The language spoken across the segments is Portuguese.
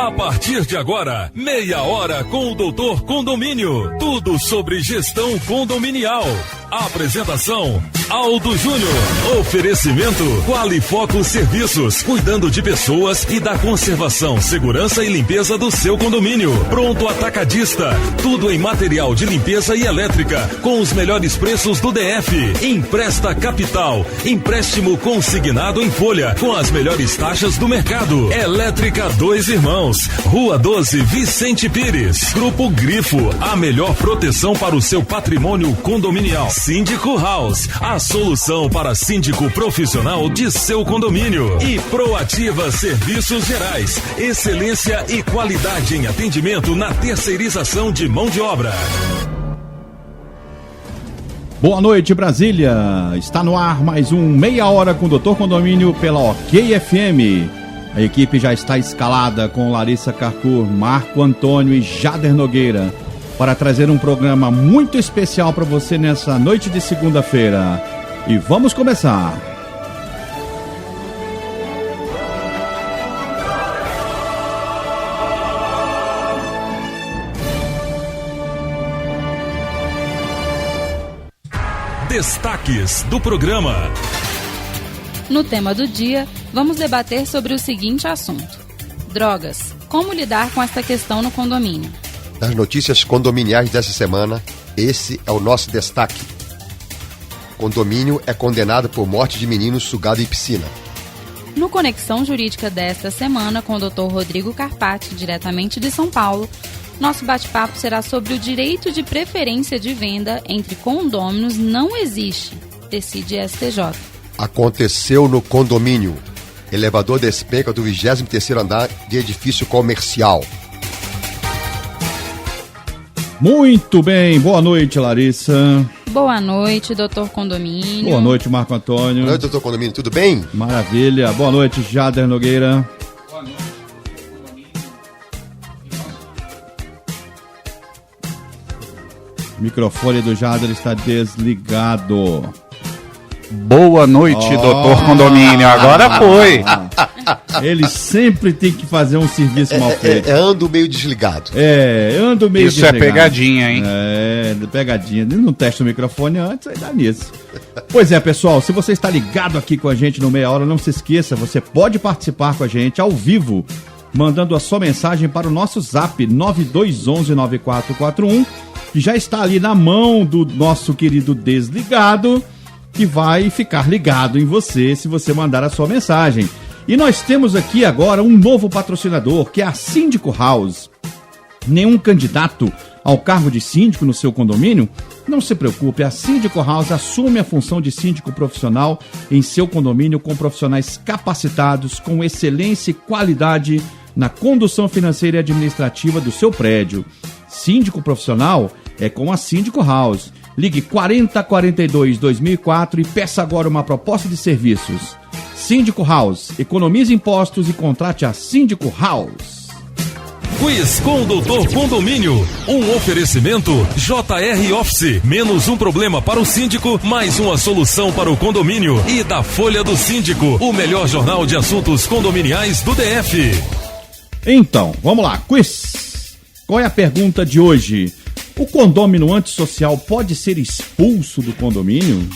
A partir de agora, meia hora com o Doutor Condomínio. Tudo sobre gestão condominial. Apresentação, Aldo Júnior. Oferecimento, Qualifoco Serviços. Cuidando de pessoas e da conservação, segurança e limpeza do seu condomínio. Pronto Atacadista. Tudo em material de limpeza e elétrica. Com os melhores preços do DF. Empresta Capital. Empréstimo consignado em folha. Com as melhores taxas do mercado. Elétrica Dois Irmãos. Rua 12, Vicente Pires. Grupo Grifo. A melhor proteção para o seu patrimônio condominial. Síndico House, a solução para síndico profissional de seu condomínio. E Proativa Serviços Gerais, excelência e qualidade em atendimento na terceirização de mão de obra. Boa noite, Brasília. Está no ar mais um Meia Hora com o Doutor Condomínio pela OK FM. A equipe já está escalada com Larissa Carcur, Marco Antônio e Jader Nogueira para trazer um programa muito especial para você nessa noite de segunda-feira. E vamos começar. Destaques do programa. No tema do dia, vamos debater sobre o seguinte assunto: drogas. Como lidar com esta questão no condomínio? Das notícias condominiais dessa semana, esse é o nosso destaque. Condomínio é condenado por morte de menino sugado em piscina. No Conexão Jurídica desta semana, com o Dr. Rodrigo Carpati, diretamente de São Paulo, nosso bate-papo será sobre o direito de preferência de venda entre condôminos não existe, decide STJ. Aconteceu no condomínio. Elevador despenca do 23º andar de edifício comercial. Muito bem, boa noite, Larissa. Boa noite, doutor Condomínio. Boa noite, Marco Antônio. Boa noite, doutor Condomínio, tudo bem? Maravilha. Boa noite, Jader Nogueira. Boa noite, Condomínio. O microfone do Jader está desligado. Boa noite, doutor Condomínio. Agora foi. Ele sempre tem que fazer um serviço mal feito. Ando meio desligado. Ando meio Isso desligado. É pegadinha, hein? Pegadinha. Ele não testa o microfone antes, aí dá nisso. Pois é, pessoal, se você está ligado aqui com a gente no Meia Hora, não se esqueça, você pode participar com a gente ao vivo, mandando a sua mensagem para o nosso zap 9211-9441, que já está ali na mão do nosso querido desligado, que vai ficar ligado em você se você mandar a sua mensagem. E nós temos aqui agora um novo patrocinador, que é a Síndico House. Nenhum candidato ao cargo de síndico no seu condomínio? Não se preocupe, a Síndico House assume a função de síndico profissional em seu condomínio com profissionais capacitados, com excelência e qualidade na condução financeira e administrativa do seu prédio. Síndico profissional é com a Síndico House. Ligue 4042-2004 e peça agora uma proposta de serviços. Síndico House, economize impostos e contrate a Síndico House. Quiz com o Doutor Condomínio. Um oferecimento JR Office. Menos um problema para o síndico, mais uma solução para o condomínio. E da Folha do Síndico, o melhor jornal de assuntos condominiais do DF. Então, vamos lá, quiz. Qual é a pergunta de hoje? O condômino antissocial pode ser expulso do condomínio?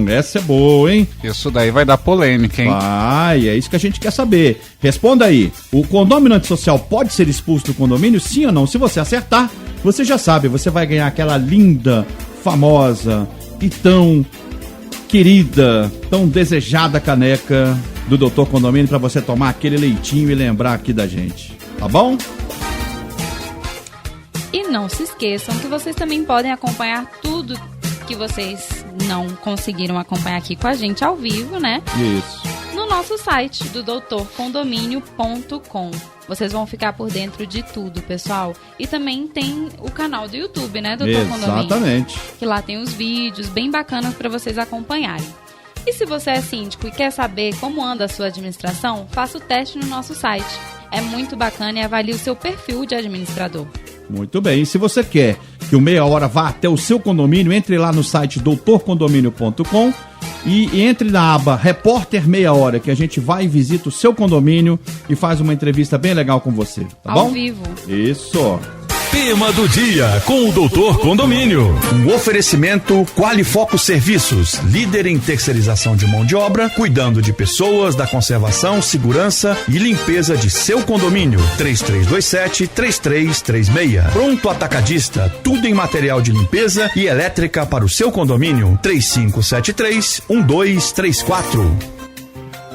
Essa é boa, hein? Isso daí vai dar polêmica, hein? Vai, é isso que a gente quer saber. Responda aí, o condômino antissocial pode ser expulso do condomínio, sim ou não? Se você acertar, você já sabe, você vai ganhar aquela linda, famosa e tão querida, tão desejada caneca do Doutor Condomínio para você tomar aquele leitinho e lembrar aqui da gente, tá bom? E não se esqueçam que vocês também podem acompanhar tudo que vocês não conseguiram acompanhar aqui com a gente ao vivo, né? Isso. No nosso site do doutorcondomínio.com. Vocês vão ficar por dentro de tudo, pessoal. E também tem o canal do YouTube, né, Doutor Condomínio? Exatamente. Que lá tem os vídeos bem bacanas para vocês acompanharem. E se você é síndico e quer saber como anda a sua administração, faça o teste no nosso site. É muito bacana e avalie o seu perfil de administrador. Muito bem, e se você quer que o Meia Hora vá até o seu condomínio, entre lá no site doutorcondomínio.com E entre na aba Repórter Meia Hora, que a gente vai e visita o seu condomínio e faz uma entrevista bem legal com você, tá bom? Ao vivo. Isso. Tema do dia com o Doutor Condomínio. Um oferecimento Qualifoco Serviços, líder em terceirização de mão de obra, cuidando de pessoas, da conservação, segurança e limpeza de seu condomínio. 3327-3336. Pronto Atacadista, tudo em material de limpeza e elétrica para o seu condomínio. 3573-1234.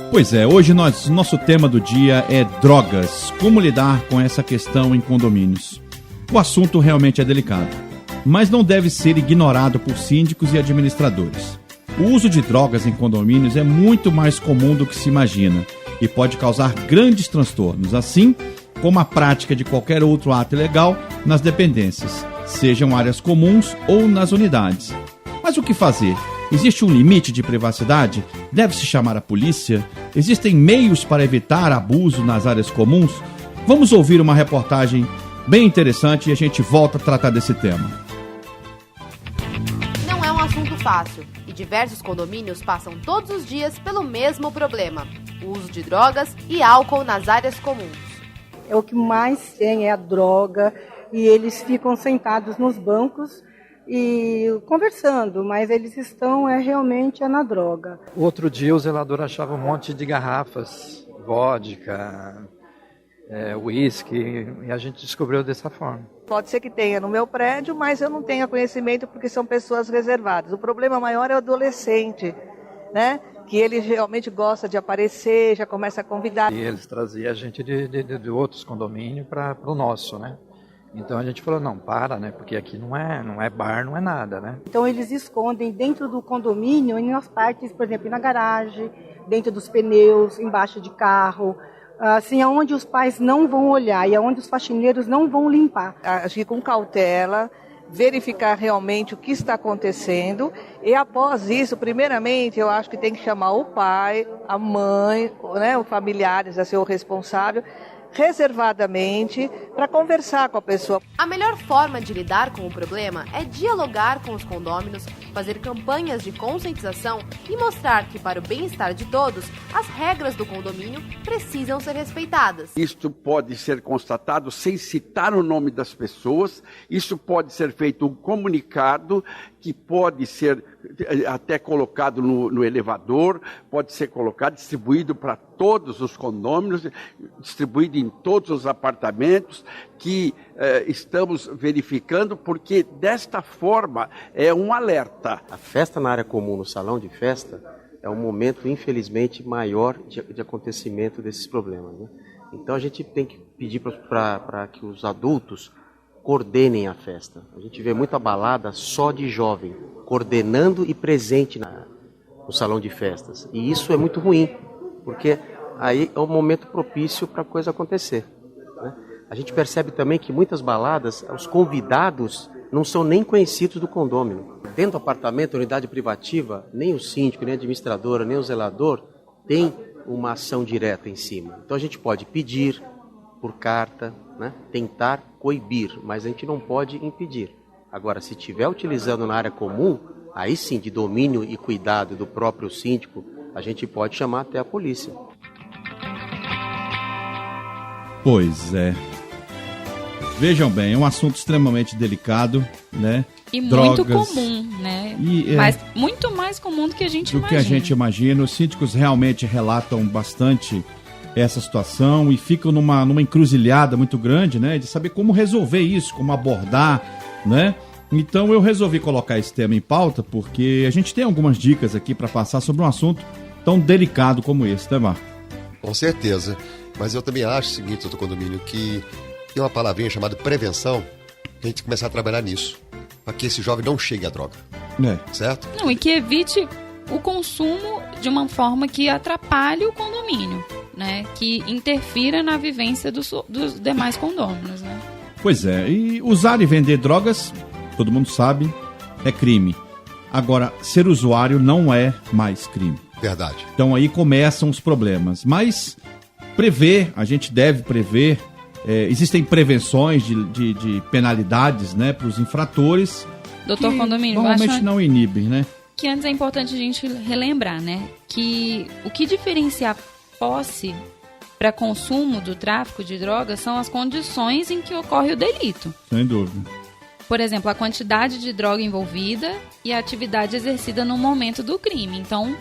Pois é, hoje nosso tema do dia é drogas. Como lidar com essa questão em condomínios? O assunto realmente é delicado, mas não deve ser ignorado por síndicos e administradores. O uso de drogas em condomínios é muito mais comum do que se imagina e pode causar grandes transtornos, assim como a prática de qualquer outro ato ilegal nas dependências, sejam áreas comuns ou nas unidades. Mas o que fazer? Existe um limite de privacidade? Deve-se chamar a polícia? Existem meios para evitar abuso nas áreas comuns? Vamos ouvir uma reportagem bem interessante e a gente volta a tratar desse tema. Não é um assunto fácil e diversos condomínios passam todos os dias pelo mesmo problema: o uso de drogas e álcool nas áreas comuns. O que mais tem é a droga e eles ficam sentados nos bancos e conversando, mas eles estão realmente na droga. Outro dia o zelador achava um monte de garrafas, vodka, uísque, e a gente descobriu dessa forma. Pode ser que tenha no meu prédio, mas eu não tenho conhecimento porque são pessoas reservadas. O problema maior é o adolescente, né? Que ele realmente gosta de aparecer, já começa a convidar. E eles traziam a gente de outros condomínios para o nosso, né? Então a gente falou, não, para, né? Porque aqui não é bar, não é nada, né? Então eles escondem dentro do condomínio, em nas partes, por exemplo, na garagem, dentro dos pneus, embaixo de carro, assim, aonde os pais não vão olhar e aonde os faxineiros não vão limpar. Acho que com cautela, verificar realmente o que está acontecendo e após isso, primeiramente, eu acho que tem que chamar o pai, a mãe, né, os familiares, a ser o responsável, reservadamente, para conversar com a pessoa. A melhor forma de lidar com o problema é dialogar com os condôminos, fazer campanhas de conscientização e mostrar que, para o bem-estar de todos, as regras do condomínio precisam ser respeitadas. Isto pode ser constatado sem citar o nome das pessoas, isso pode ser feito um comunicado que pode ser até colocado no elevador, pode ser colocado, distribuído para todos os condôminos, distribuído em todos os apartamentos que estamos verificando, porque desta forma é um alerta. A festa na área comum, no salão de festa, é um momento, infelizmente, maior de acontecimento desses problemas, né? Então a gente tem que pedir para que os adultos coordenem a festa. A gente vê muita balada só de jovem, coordenando e presente no salão de festas. E isso é muito ruim, porque aí é um momento propício para a coisa acontecer, né? A gente percebe também que muitas baladas, os convidados não são nem conhecidos do condômino. Dentro do apartamento, unidade privativa, nem o síndico, nem a administradora, nem o zelador tem uma ação direta em cima. Então a gente pode pedir por carta, né? Tentar coibir, mas a gente não pode impedir. Agora, se estiver utilizando na área comum, aí sim, de domínio e cuidado do próprio síndico, a gente pode chamar até a polícia. Pois é. Vejam bem, é um assunto extremamente delicado, né? E drogas, muito comum, né? Mas muito mais comum do que a gente imagina. Do que a gente imagina. Os síndicos realmente relatam bastante essa situação e ficam numa encruzilhada muito grande, né? De saber como resolver isso, como abordar, né? Então eu resolvi colocar esse tema em pauta porque a gente tem algumas dicas aqui para passar sobre um assunto tão delicado como esse, né, Marco? Com certeza. Mas eu também acho o seguinte, doutor Condomínio, que tem uma palavrinha chamada prevenção, que a gente começar a trabalhar nisso, para que esse jovem não chegue à droga. Certo? Não, e que evite o consumo de uma forma que atrapalhe o condomínio, né? Que interfira na vivência dos demais condôminos, né? Pois é, e usar e vender drogas, todo mundo sabe, é crime. Agora, ser usuário não é mais crime. Verdade. Então aí começam os problemas. Mas a gente deve prever. Existem prevenções de penalidades, né, para os infratores. Doutor Condomínio, normalmente não inibem, né? que antes é importante a gente relembrar, né? Que o que diferencia a posse para consumo do tráfico de drogas são as condições em que ocorre o delito. Sem dúvida. Por exemplo, a quantidade de droga envolvida e a atividade exercida no momento do crime. Então,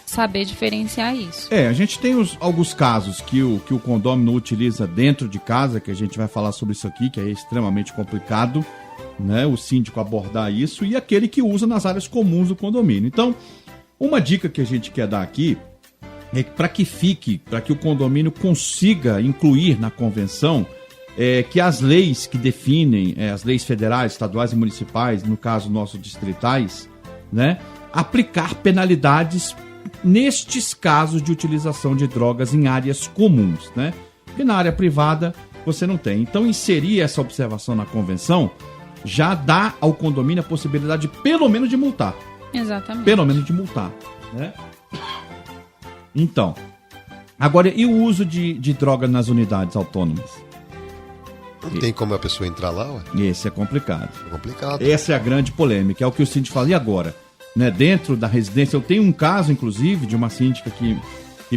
saber diferenciar isso. A gente tem alguns casos que o condômino utiliza dentro de casa, que a gente vai falar sobre isso aqui, que é extremamente complicado, né? O síndico abordar isso, e aquele que usa nas áreas comuns do condomínio. Então, uma dica que a gente quer dar aqui é para que o condomínio consiga incluir na convenção que as leis que definem, as leis federais, estaduais e municipais, no caso nosso distritais, né, aplicar penalidades nestes casos de utilização de drogas em áreas comuns, né? Porque na área privada você não tem. Então, inserir essa observação na convenção já dá ao condomínio a possibilidade, pelo menos, de multar. Exatamente. Pelo menos de multar, né? Então, agora, e o uso de droga nas unidades autônomas? Não tem como a pessoa entrar lá, ué? Esse é complicado. É complicado. Essa é a grande polêmica, é o que o síndico fala. E agora? Né, dentro da residência, eu tenho um caso, inclusive, de uma síndica que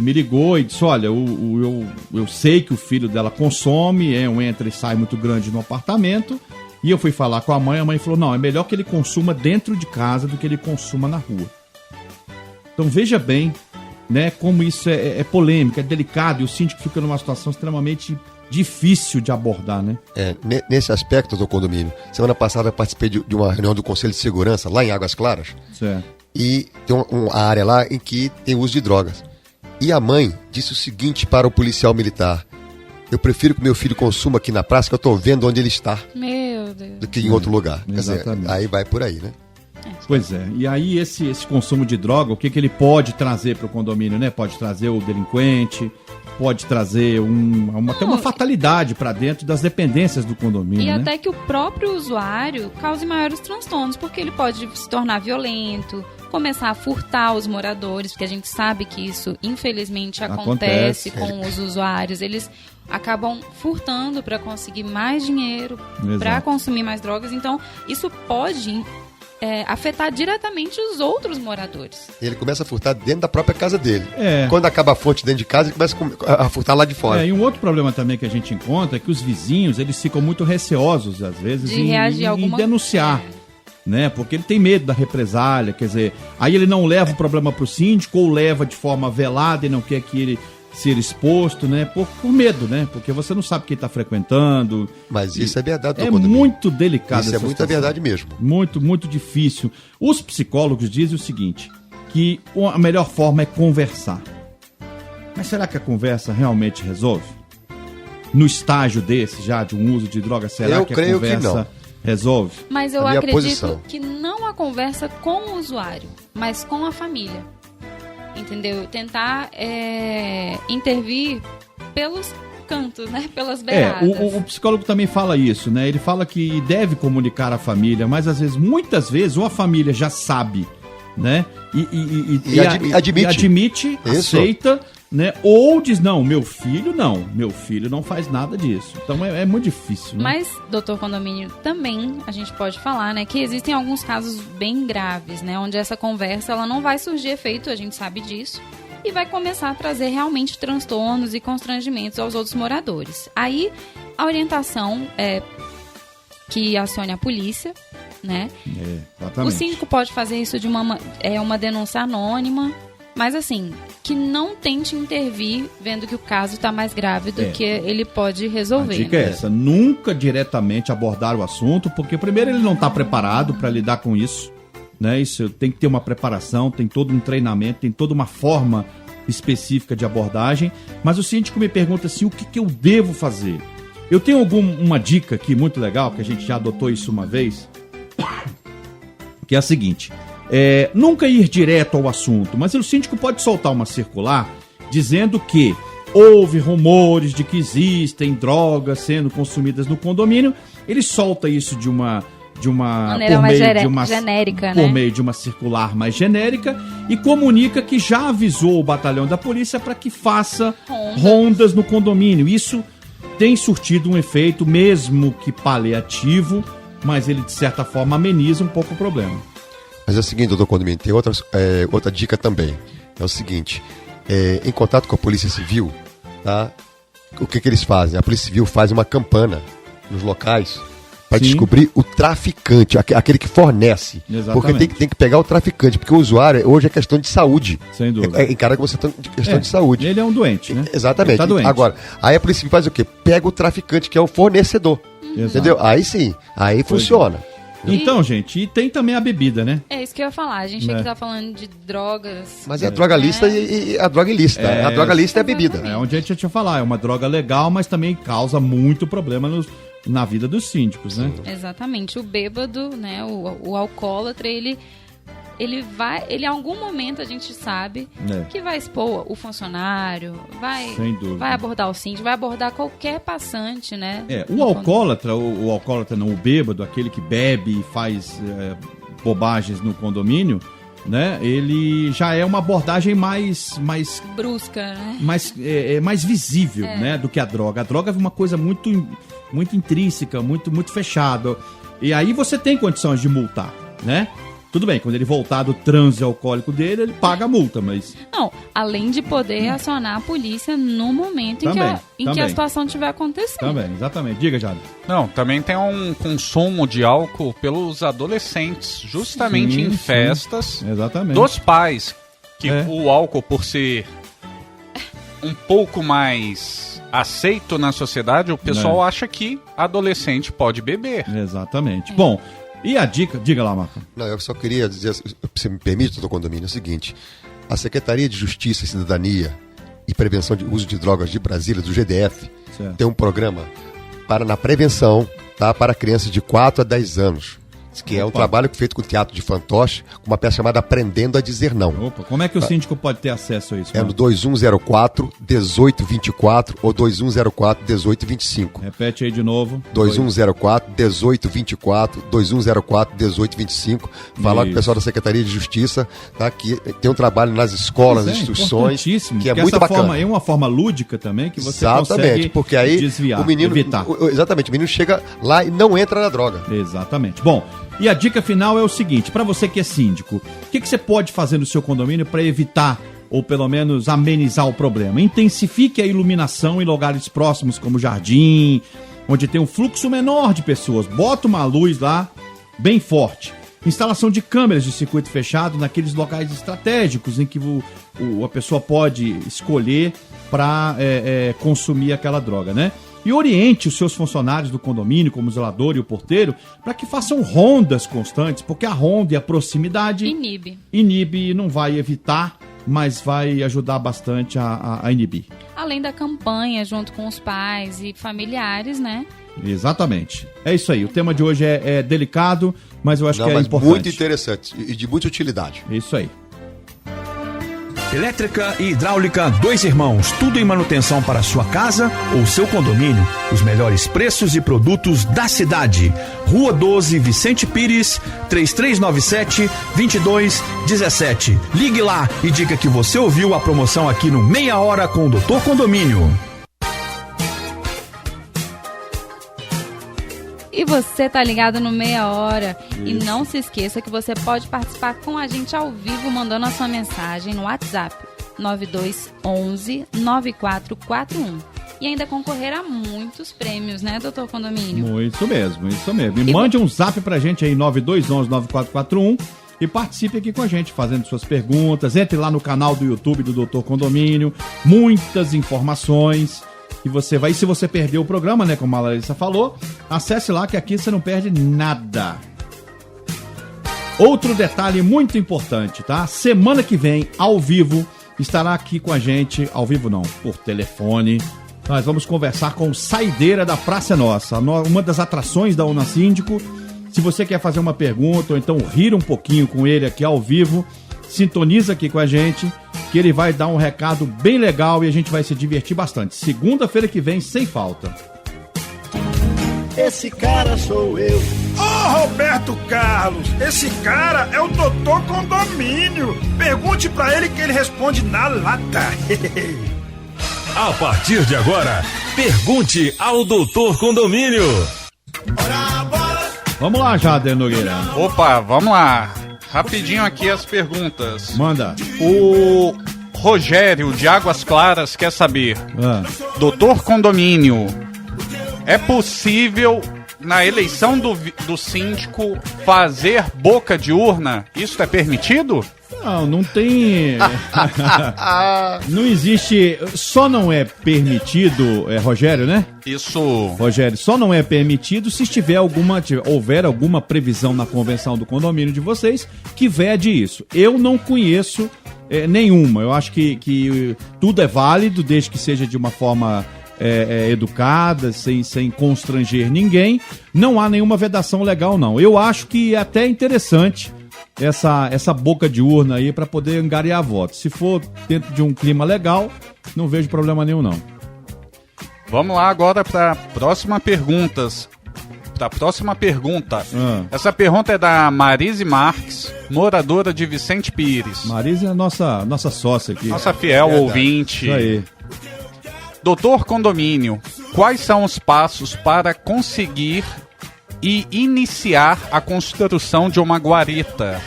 me ligou e disse, olha, eu sei que o filho dela consome, um entra e sai muito grande no apartamento, e eu fui falar com a mãe falou, não, é melhor que ele consuma dentro de casa do que ele consuma na rua. Então veja bem, né, como isso é polêmico, é delicado, e o síndico fica numa situação extremamente difícil de abordar, né? Nesse aspecto do condomínio, semana passada eu participei de uma reunião do Conselho de Segurança lá em Águas Claras. Certo. E tem uma área lá em que tem uso de drogas. E a mãe disse o seguinte para o policial militar: eu prefiro que meu filho consuma aqui na praça, que eu estou vendo onde ele está. Meu Deus. Do que em outro lugar. Exatamente. Quer dizer, aí vai por aí, né? Pois é. E aí esse consumo de droga, o que ele pode trazer para o condomínio, né? Pode trazer o delinquente, pode trazer até uma fatalidade para dentro das dependências do condomínio. E até que o próprio usuário cause maiores transtornos, porque ele pode se tornar violento, começar a furtar os moradores, porque a gente sabe que isso, infelizmente, acontece com os usuários. Eles acabam furtando para conseguir mais dinheiro, para consumir mais drogas. Então, isso pode afetar diretamente os outros moradores. Ele começa a furtar dentro da própria casa dele. Quando acaba a fonte dentro de casa, ele começa a furtar lá de fora. E um outro problema também que a gente encontra é que os vizinhos, eles ficam muito receosos, às vezes, de reagir em denunciar. Né? Porque ele tem medo da represália, quer dizer, aí ele não leva o problema para o síndico ou leva de forma velada e não quer que ele ser exposto, né? Por medo, né? Porque você não sabe quem está frequentando. Mas isso é verdade. É muito delicado. Isso é muita verdade mesmo. Muito, muito difícil. Os psicólogos dizem o seguinte, que a melhor forma é conversar. Mas será que a conversa realmente resolve? No estágio desse já, de um uso de droga, será que a conversa resolve? Mas eu acredito que não a conversa com o usuário, mas com a família. Entendeu? Tentar intervir pelos cantos, né? Pelas beiradas. O psicólogo também fala isso, né? Ele fala que deve comunicar à família, mas às vezes, muitas vezes, ou a família já sabe, né? E admite, aceita, né? Ou diz, não, meu filho não faz nada disso. Então é muito difícil, né? Mas, doutor Condomínio, também a gente pode falar, né, que existem alguns casos bem graves, né, onde essa conversa ela não vai surgir efeito, a gente sabe disso, e vai começar a trazer realmente transtornos e constrangimentos aos outros moradores. Aí, a orientação é que acione a polícia, né? Exatamente. O síndico pode fazer isso de uma denúncia anônima, mas assim, que não tente intervir vendo que o caso está mais grave do que ele pode resolver. A dica é essa, nunca diretamente abordar o assunto, porque primeiro ele não está preparado para lidar com isso, né? Isso tem que ter uma preparação, tem todo um treinamento, tem toda uma forma específica de abordagem, mas o síndico me pergunta assim, o que eu devo fazer? Eu tenho uma dica aqui muito legal, que a gente já adotou isso uma vez, que é a seguinte: nunca ir direto ao assunto, mas o síndico pode soltar uma circular dizendo que houve rumores de que existem drogas sendo consumidas no condomínio. Ele solta isso de uma maneira mais genérica, por meio de uma circular mais genérica, e comunica que já avisou o batalhão da polícia para que faça rondas no condomínio. Isso tem surtido um efeito, mesmo que paliativo, mas ele de certa forma ameniza um pouco o problema. Mas é o seguinte, doutor Condomínio, tem outra dica também. É o seguinte, em contato com a Polícia Civil, tá? O que eles fazem? A Polícia Civil faz uma campana nos locais para descobrir o traficante, aquele que fornece. Exatamente. Porque tem que pegar o traficante, porque o usuário hoje é questão de saúde. Sem dúvida. Encara que você tem questão de saúde. Ele é um doente, né? Exatamente. Ele tá doente. Agora, aí a Polícia Civil faz o quê? Pega o traficante, que é o fornecedor. Exato. Entendeu? Aí sim, aí funciona. Então, gente, e tem também a bebida, né? É isso que eu ia falar. A gente aqui tá falando de drogas. Mas é a droga lista e a droga ilícita. A droga lista é a bebida. É onde a gente tinha falar. É uma droga legal, mas também causa muito problema na vida dos síndicos, né? Exatamente. O bêbado, né? O alcoólatra, ele em algum momento a gente sabe que vai expor o funcionário, vai abordar o síndico, vai abordar qualquer passante, né? O alcoólatra, o alcoólatra não, o bêbado, aquele que bebe e faz bobagens no condomínio, né? Ele já é uma abordagem mais brusca, né? Mais visível, né? Do que a droga. A droga é uma coisa muito intrínseca, muito fechada. E aí você tem condições de multar, né? Tudo bem, quando ele voltar do transe alcoólico dele, ele paga a multa, mas... Não, além de poder acionar a polícia no momento em que a situação estiver acontecendo. Também, exatamente. Diga, Jade. Não, também tem um consumo de álcool pelos adolescentes, justamente em festas dos pais. Que o álcool, por ser um pouco mais aceito na sociedade, o pessoal acha que adolescente pode beber. Exatamente. Bom... E a dica? Diga lá, Marco. Não, eu só queria dizer, se você me permite, doutor Condomínio, é o seguinte. A Secretaria de Justiça e Cidadania e Prevenção de Uso de Drogas de Brasília, do GDF, tem um programa na prevenção, tá, para crianças de 4 a 10 anos. Que é um trabalho feito com o Teatro de Fantoche, com uma peça chamada Aprendendo a Dizer Não. Como é que o síndico pode ter acesso a isso? É no 2104-1824 ou 2104-1825. Repete aí de novo. 2104-1824, 2104-1825. Falar com o pessoal da Secretaria de Justiça, tá, que tem um trabalal nas escolas, nas instituições, que é muito bacana. É uma forma lúdica também, que você consegue porque aí desviar, o menino, evitar. Exatamente, o menino chega lá e não entra na droga. Exatamente. Bom, e a dica final é o seguinte, para você que é síndico, o que você pode fazer no seu condomínio para evitar ou pelo menos amenizar o problema? Intensifique a iluminação em lugares próximos como jardim, onde tem um fluxo menor de pessoas. Bota uma luz lá bem forte. Instalação de câmeras de circuito fechado naqueles locais estratégicos em que a pessoa pode escolher para consumir aquela droga, né? E oriente os seus funcionários do condomínio, como o zelador e o porteiro, para que façam rondas constantes, porque a ronda e a proximidade inibe, não vai evitar, mas vai ajudar bastante a inibir. Além da campanha, junto com os pais e familiares, né? Exatamente. É isso aí. O tema de hoje é delicado, mas eu acho que é importante. Muito interessante e de muita utilidade. Isso aí. Elétrica e hidráulica Dois Irmãos, tudo em manutenção para sua casa ou seu condomínio. Os melhores preços e produtos da cidade. Rua 12, Vicente Pires, 3397-2217. Ligue lá e diga que você ouviu a promoção aqui no Meia Hora com o Doutor Condomínio. E você tá ligado no Meia Hora. Isso. E não se esqueça que você pode participar com a gente ao vivo, mandando a sua mensagem no WhatsApp 9211-9441. E ainda concorrer a muitos prêmios, né, doutor Condomínio? Isso mesmo. E mande um zap pra gente aí, 9211-9441. E participe aqui com a gente, fazendo suas perguntas. Entre lá no canal do YouTube do Doutor Condomínio. Muitas informações. E você vai, se você perdeu o programa, né, como a Larissa falou, acesse lá que aqui você não perde nada. Outro detalhe muito importante, tá? Semana que vem, ao vivo, estará aqui com a gente, ao vivo não, por telefone. Nós vamos conversar com o Saideira da Praça Nossa, uma das atrações da Una Síndico. Se você quer fazer uma pergunta ou então rir um pouquinho com ele aqui ao vivo, sintoniza aqui com a gente, que ele vai dar um recado bem legal e a gente vai se divertir bastante. Segunda-feira que vem, sem falta. Esse cara sou eu. Ô, Roberto Carlos, esse cara é o Doutor Condomínio. Pergunte pra ele que ele responde na lata. A partir de agora, pergunte ao Doutor Condomínio. Vamos lá, Jader Nogueira. Opa, vamos lá. Rapidinho aqui as perguntas. Manda. O Rogério, de Águas Claras, quer saber. Doutor Condomínio, é possível, na eleição do síndico, fazer boca de urna? Isso é permitido? Não tem... Não existe... Só não é permitido, Rogério, né? Isso. Rogério, só não é permitido se houver alguma previsão na convenção do condomínio de vocês que vede isso. Eu não conheço nenhuma. Eu acho que tudo é válido, desde que seja de uma forma educada, sem constranger ninguém. Não há nenhuma vedação legal, não. Eu acho que é até interessante essa boca de urna aí para poder angariar votos. Se for dentro de um clima legal, não vejo problema nenhum, não. Vamos lá agora para a próxima pergunta. Essa pergunta é da Marise Marques, moradora de Vicente Pires. Marise é a nossa sócia aqui. Nossa fiel ouvinte. Isso aí. Doutor Condomínio, quais são os passos para conseguir e iniciar a construção de uma guarita?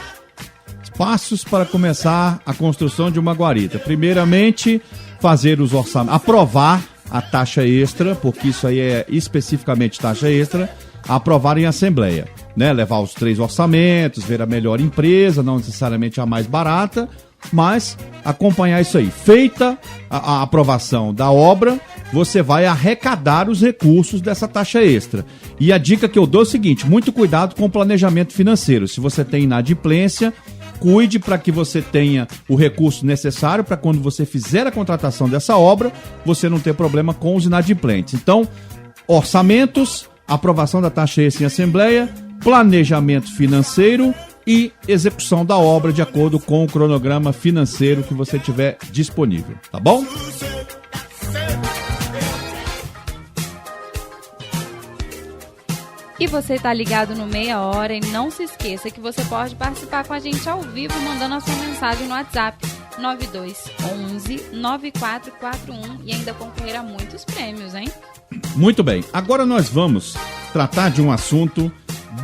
Passos para começar a construção de uma guarita. Primeiramente, fazer os orçamentos, aprovar a taxa extra, porque isso aí é especificamente taxa extra, aprovar em assembleia, né? Levar os 3 orçamentos, ver a melhor empresa, não necessariamente a mais barata, mas acompanhar isso aí. Feita a aprovação da obra, você vai arrecadar os recursos dessa taxa extra. E a dica que eu dou é o seguinte: muito cuidado com o planejamento financeiro. Se você tem inadimplência, cuide para que você tenha o recurso necessário para quando você fizer a contratação dessa obra, você não ter problema com os inadimplentes. Então, orçamentos, aprovação da taxa extra em assembleia, planejamento financeiro e execução da obra de acordo com o cronograma financeiro que você tiver disponível, tá bom? E você tá ligado no Meia Hora e não se esqueça que você pode participar com a gente ao vivo mandando a sua mensagem no WhatsApp 9211-9441 e ainda concorrer a muitos prêmios, hein? Muito bem, agora nós vamos tratar de um assunto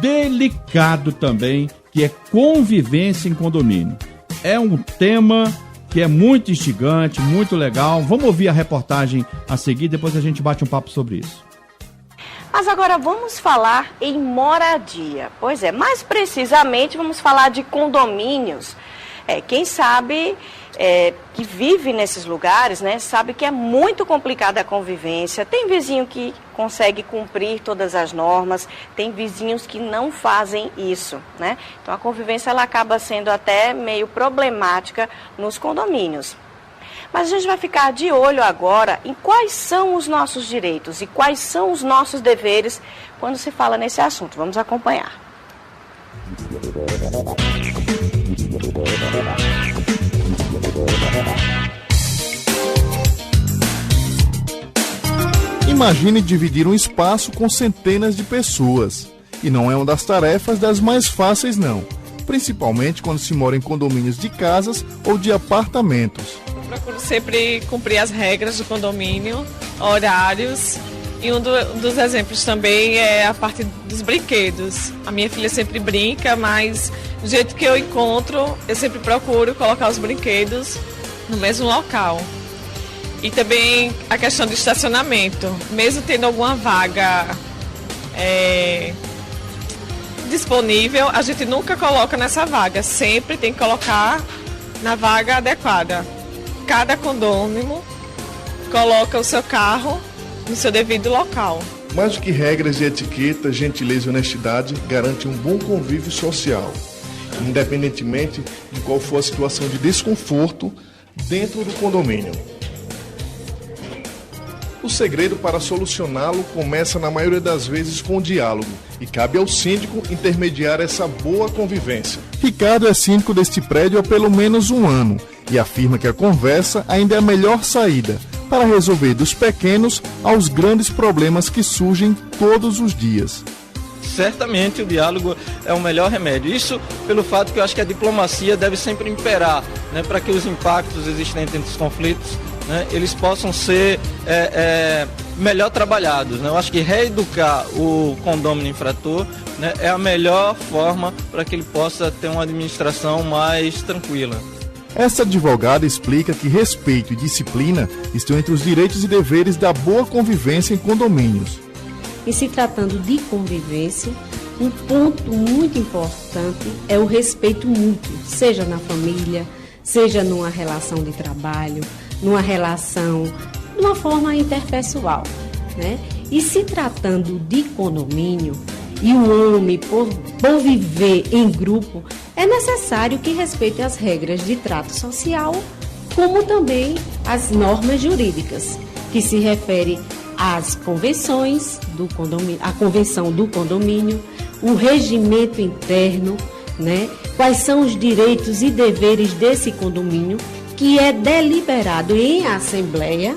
delicado também, que é convivência em condomínio. É um tema que é muito instigante, muito legal. Vamos ouvir a reportagem a seguir, depois a gente bate um papo sobre isso. Mas agora vamos falar em moradia. Pois é, mais precisamente vamos falar de condomínios. Quem sabe que vive nesses lugares, né, sabe que é muito complicada a convivência. Tem vizinho que consegue cumprir todas as normas, tem vizinhos que não fazem isso, né? Então a convivência ela acaba sendo até meio problemática nos condomínios. Mas a gente vai ficar de olho agora em quais são os nossos direitos e quais são os nossos deveres quando se fala nesse assunto. Vamos acompanhar. Imagine dividir um espaço com centenas de pessoas. E não é uma das tarefas das mais fáceis, não. Principalmente quando se mora em condomínios de casas ou de apartamentos. Eu procuro sempre cumprir as regras do condomínio, horários. E um dos exemplos também é a parte dos brinquedos. A minha filha sempre brinca, mas do jeito que eu encontro, eu sempre procuro colocar os brinquedos no mesmo local. E também a questão do estacionamento. Mesmo tendo alguma vaga disponível, a gente nunca coloca nessa vaga. Sempre tem que colocar na vaga adequada. Cada condômino coloca o seu carro no seu devido local. Mais do que regras de etiqueta, gentileza e honestidade garante um bom convívio social, independentemente de qual for a situação de desconforto dentro do condomínio. O segredo para solucioná-lo começa na maioria das vezes com o diálogo e cabe ao síndico intermediar essa boa convivência. Ricardo é síndico deste prédio há pelo menos um ano e afirma que a conversa ainda é a melhor saída para resolver dos pequenos aos grandes problemas que surgem todos os dias. Certamente o diálogo é o melhor remédio. Isso pelo fato que eu acho que a diplomacia deve sempre imperar, né, para que os impactos existentes entre os conflitos, né, eles possam ser melhor trabalhados, né? Eu acho que reeducar o condômino infrator, né, é a melhor forma para que ele possa ter uma administração mais tranquila. Essa advogada explica que respeito e disciplina estão entre os direitos e deveres da boa convivência em condomínios. E se tratando de convivência, um ponto muito importante é o respeito mútuo, seja na família, seja numa relação de trabalho, numa relação, de uma forma interpessoal, né? E se tratando de condomínio, e o homem, por viver em grupo, é necessário que respeite as regras de trato social, como também as normas jurídicas, que se refere às convenções do condomínio, a convenção do condomínio, o regimento interno, né? Quais são os direitos e deveres desse condomínio, que é deliberado em assembleia,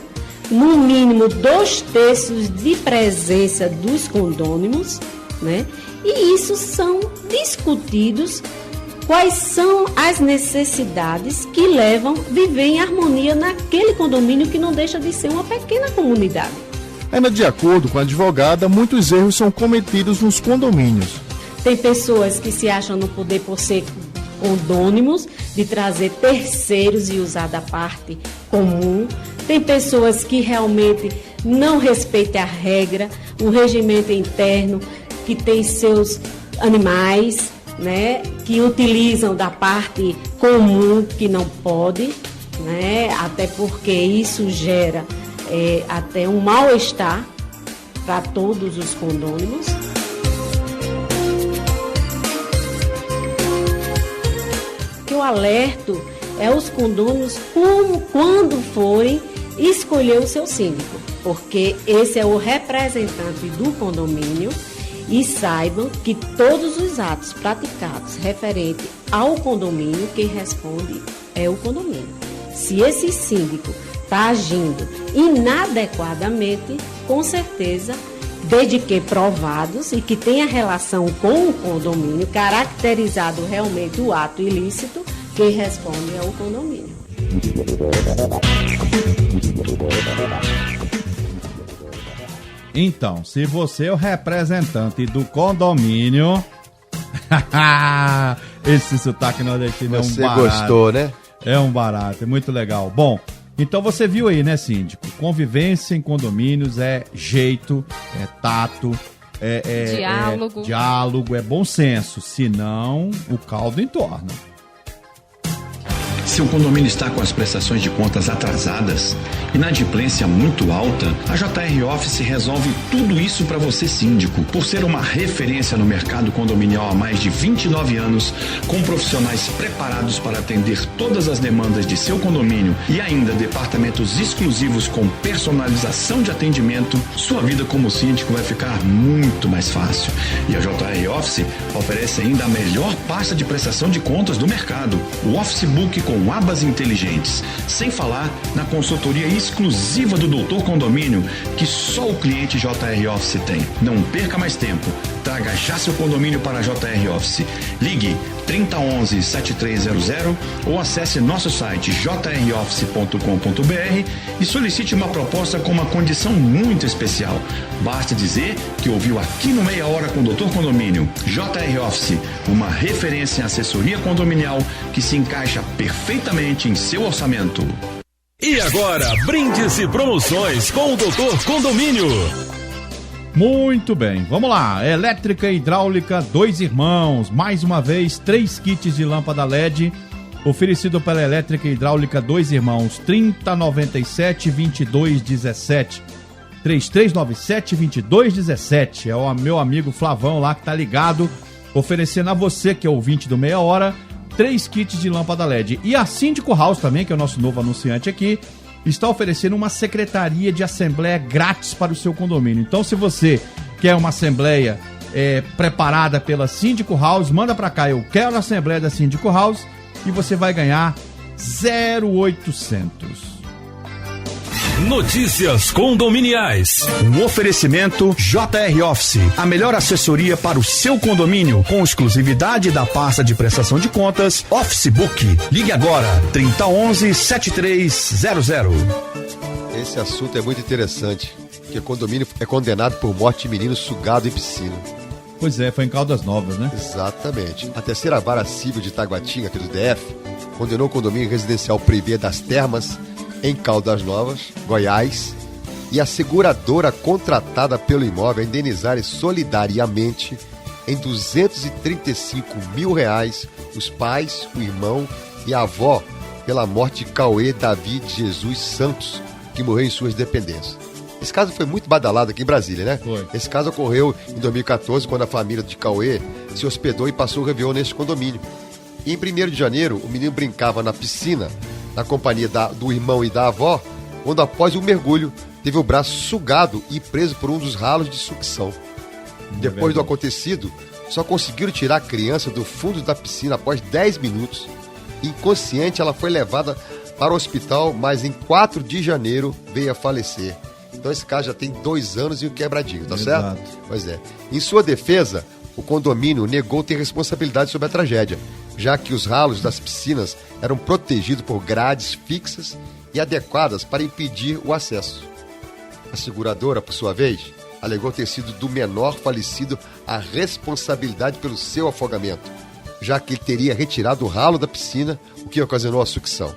no mínimo 2/3 de presença dos condôminos, né? E isso são discutidos quais são as necessidades que levam a viver em harmonia naquele condomínio que não deixa de ser uma pequena comunidade. Ainda de acordo com a advogada, muitos erros são cometidos nos condomínios. Tem pessoas que se acham no poder por ser condôminos, de trazer terceiros e usar da parte comum. Tem pessoas que realmente não respeitam a regra, o regimento interno, que tem seus animais, né, que utilizam da parte comum, que não pode, né, até porque isso gera até um mal-estar para todos os condôminos. Que eu alerto os condôminos quando forem escolher o seu síndico, porque esse é o representante do condomínio. E saibam que todos os atos praticados referente ao condomínio, quem responde é o condomínio. Se esse síndico está agindo inadequadamente, com certeza, desde que provados e que tenha relação com o condomínio, caracterizado realmente o ato ilícito, quem responde é o condomínio. Então, se você é o representante do condomínio... Esse sotaque nordestino é um barato. Você gostou, né? É um barato, é muito legal. Bom, então você viu aí, né, síndico? Convivência em condomínios é jeito, é tato, diálogo, é bom senso. Senão, o caldo entorna. Seu condomínio está com as prestações de contas atrasadas, inadimplência muito alta, a JR Office resolve tudo isso para você, síndico. Por ser uma referência no mercado condominial há mais de 29 anos, com profissionais preparados para atender todas as demandas de seu condomínio e ainda departamentos exclusivos com personalização de atendimento, sua vida como síndico vai ficar muito mais fácil. E a JR Office oferece ainda a melhor pasta de prestação de contas do mercado, o Office Book com abas inteligentes, sem falar na consultoria exclusiva do Doutor Condomínio, que só o cliente JR Office tem. Não perca mais tempo, traga já seu condomínio para a JR Office. Ligue 3011-7300 ou acesse nosso site jroffice.com.br e solicite uma proposta com uma condição muito especial. Basta dizer que ouviu aqui no Meia Hora com o Doutor Condomínio. JR Office, uma referência em assessoria condominial que se encaixa perfeitamente em seu orçamento. E agora, brindes e promoções com o Doutor Condomínio. Muito bem, vamos lá. Elétrica e hidráulica, 2 irmãos. Mais uma vez, 3 kits de lâmpada LED. Oferecido pela Elétrica e Hidráulica, 2 irmãos. 3097-2217. 3397-2217. É o meu amigo Flavão lá que tá ligado. Oferecendo a você, que é ouvinte do Meia Hora, 3 kits de lâmpada LED. E a Síndico House também, que é o nosso novo anunciante aqui, está oferecendo uma secretaria de assembleia grátis para o seu condomínio. Então, se você quer uma assembleia preparada pela Síndico House, manda para cá, eu quero a assembleia da Síndico House, e você vai ganhar 0,800. Notícias condominiais. Um oferecimento JR Office, a melhor assessoria para o seu condomínio, com exclusividade da pasta de prestação de contas Office Book. Ligue agora, 3011-7300. Esse assunto é muito interessante. Porque condomínio é condenado por morte de menino sugado em piscina. Pois é, foi em Caldas Novas, né? Exatamente. A terceira vara civil de Taguatinga, aqui do DF, condenou o condomínio residencial Privé das Termas, em Caldas Novas, Goiás, e a seguradora contratada pelo imóvel a indenizar solidariamente em R$235 mil os pais, o irmão e a avó pela morte de Cauê David Jesus Santos, que morreu em suas dependências. Esse caso foi muito badalado aqui em Brasília, né? Foi. Esse caso ocorreu em 2014, quando a família de Cauê se hospedou e passou o Réveillon neste condomínio. E em 1º de janeiro, o menino brincava na piscina, na companhia do irmão e da avó, quando após o mergulho, teve o braço sugado e preso por um dos ralos de sucção. Depois do acontecido, só conseguiram tirar a criança do fundo da piscina após 10 minutos. Inconsciente, ela foi levada para o hospital, mas em 4 de janeiro veio a falecer. Então esse caso já tem 2 anos e um quebradinho, tá certo? Pois é. Em sua defesa, o condomínio negou ter responsabilidade sobre a tragédia, já que os ralos das piscinas eram protegidos por grades fixas e adequadas para impedir o acesso. A seguradora, por sua vez, alegou ter sido do menor falecido a responsabilidade pelo seu afogamento, já que ele teria retirado o ralo da piscina, o que ocasionou a sucção.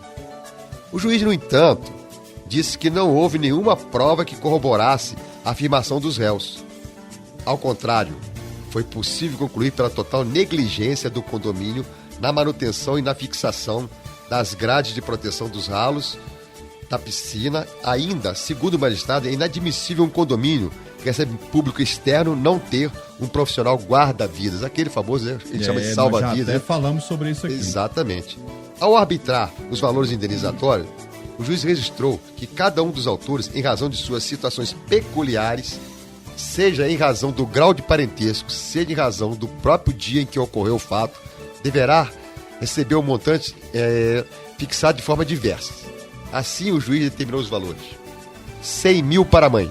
O juiz, no entanto, disse que não houve nenhuma prova que corroborasse a afirmação dos réus. Ao contrário, foi possível concluir pela total negligência do condomínio na manutenção e na fixação das grades de proteção dos ralos da piscina. Ainda, segundo o magistrado, é inadmissível um condomínio que recebe público externo não ter um profissional guarda-vidas, aquele famoso, né? Ele chama de salva-vidas. Até falamos sobre isso aqui. Exatamente. Ao arbitrar os valores indenizatórios, o juiz registrou que cada um dos autores, em razão de suas situações peculiares, seja em razão do grau de parentesco, seja em razão do próprio dia em que ocorreu o fato, deverá receber um montante fixado de forma diversa. Assim, o juiz determinou os valores: 100 mil para a mãe,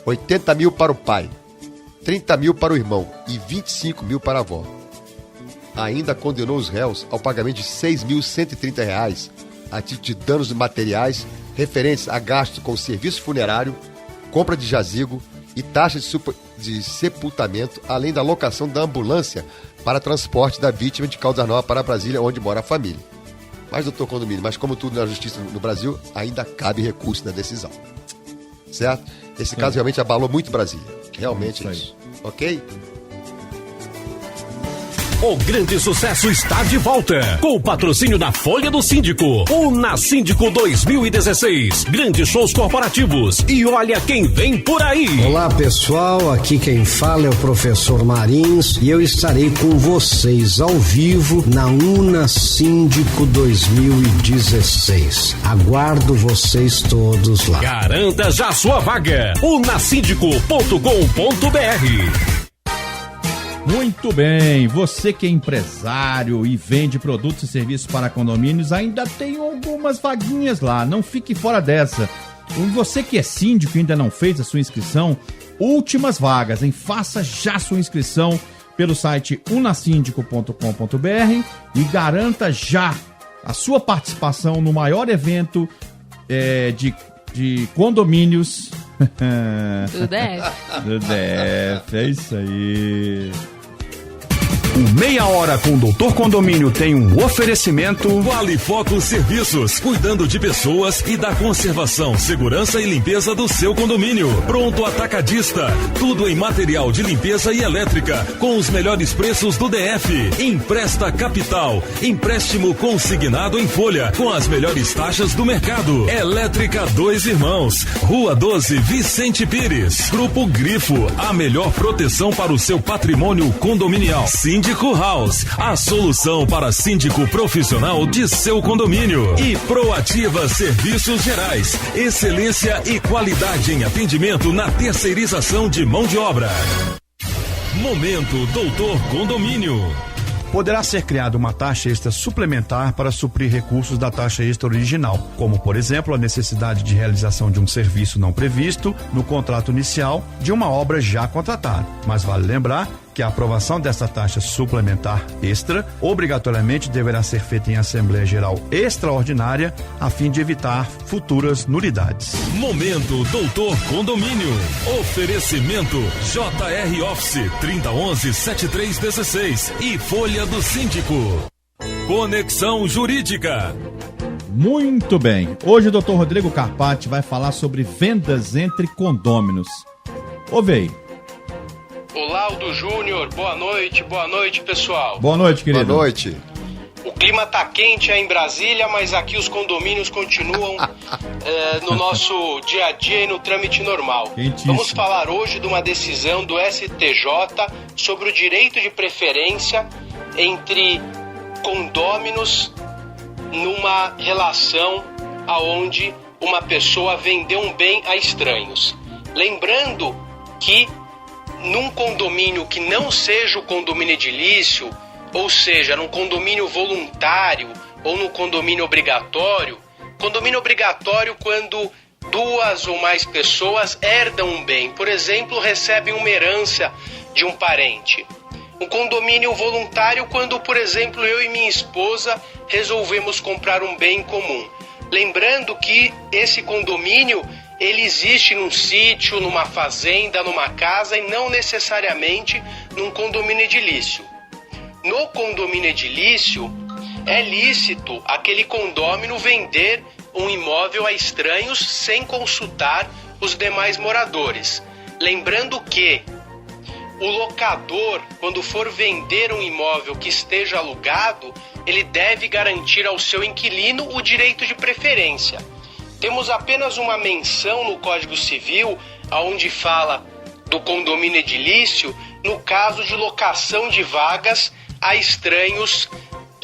80 mil para o pai, 30 mil para o irmão e 25 mil para a avó. Ainda condenou os réus ao pagamento de R$6.130 a título de danos materiais referentes a gastos com serviço funerário, compra de jazigo e taxa de sepultamento, além da locação da ambulância para transporte da vítima de Caldas Novas para Brasília, onde mora a família. Mas, doutor Condomínio, como tudo na justiça no Brasil, ainda cabe recurso na decisão. Certo? Esse caso realmente abalou muito Brasília. Realmente é isso. Ok? O grande sucesso está de volta, com o patrocínio da Folha do Síndico. O Na Síndico 2016. Grandes shows corporativos. E olha quem vem por aí. Olá, pessoal. Aqui quem fala é o professor Marins e eu estarei com vocês ao vivo na Una Síndico 2016. Aguardo vocês todos lá. Garanta já sua vaga. unasíndico.com.br. Muito bem, você que é empresário e vende produtos e serviços para condomínios, ainda tem algumas vaguinhas lá, não fique fora dessa. Você que é síndico e ainda não fez a sua inscrição, últimas vagas, hein? Faça já sua inscrição pelo site unasíndico.com.br e garanta já a sua participação no maior evento de condomínios do DF. Do DF, é isso aí. O Meia Hora com o Doutor Condomínio tem um oferecimento Qualifoco Serviços, cuidando de pessoas e da conservação, segurança e limpeza do seu condomínio. Pronto Atacadista, tudo em material de limpeza e elétrica, com os melhores preços do DF. Empresta Capital, empréstimo consignado em folha, com as melhores taxas do mercado. Elétrica Dois Irmãos, Rua 12, Vicente Pires. Grupo Grifo, a melhor proteção para o seu patrimônio condominial. Síndico House, a solução para síndico profissional de seu condomínio. E Proativa Serviços Gerais, excelência e qualidade em atendimento na terceirização de mão de obra. Momento Doutor Condomínio. Poderá ser criada uma taxa extra suplementar para suprir recursos da taxa extra original, como, por exemplo, a necessidade de realização de um serviço não previsto no contrato inicial de uma obra já contratada. Mas vale lembrar que a aprovação desta taxa suplementar extra obrigatoriamente deverá ser feita em Assembleia Geral Extraordinária a fim de evitar futuras nulidades. Momento Doutor Condomínio. Oferecimento JR Office 3011-7316 e Folha do Síndico. Conexão Jurídica. Muito bem. Hoje o Dr. Rodrigo Carpati vai falar sobre vendas entre condôminos. Ouve aí. Olá, Aldo Júnior. Boa noite pessoal. Boa noite, querido. Boa noite. O clima tá quente aí em Brasília, mas aqui os condomínios continuam no nosso dia a dia e no trâmite normal. Quentíssimo. Vamos falar hoje de uma decisão do STJ sobre o direito de preferência entre condôminos numa relação aonde uma pessoa vendeu um bem a estranhos. Lembrando que num condomínio que não seja o condomínio edilício, ou seja, num condomínio voluntário ou no condomínio obrigatório quando 2 ou mais pessoas herdam um bem, por exemplo, recebem uma herança de um parente. Um condomínio voluntário quando, por exemplo, eu e minha esposa resolvemos comprar um bem em comum. Lembrando que esse condomínio ele existe num sítio, numa fazenda, numa casa e não necessariamente num condomínio edilício. No condomínio edilício, é lícito aquele condômino vender um imóvel a estranhos sem consultar os demais moradores. Lembrando que o locador, quando for vender um imóvel que esteja alugado, ele deve garantir ao seu inquilino o direito de preferência. Temos apenas uma menção no Código Civil, onde fala do condomínio edilício, no caso de locação de vagas a estranhos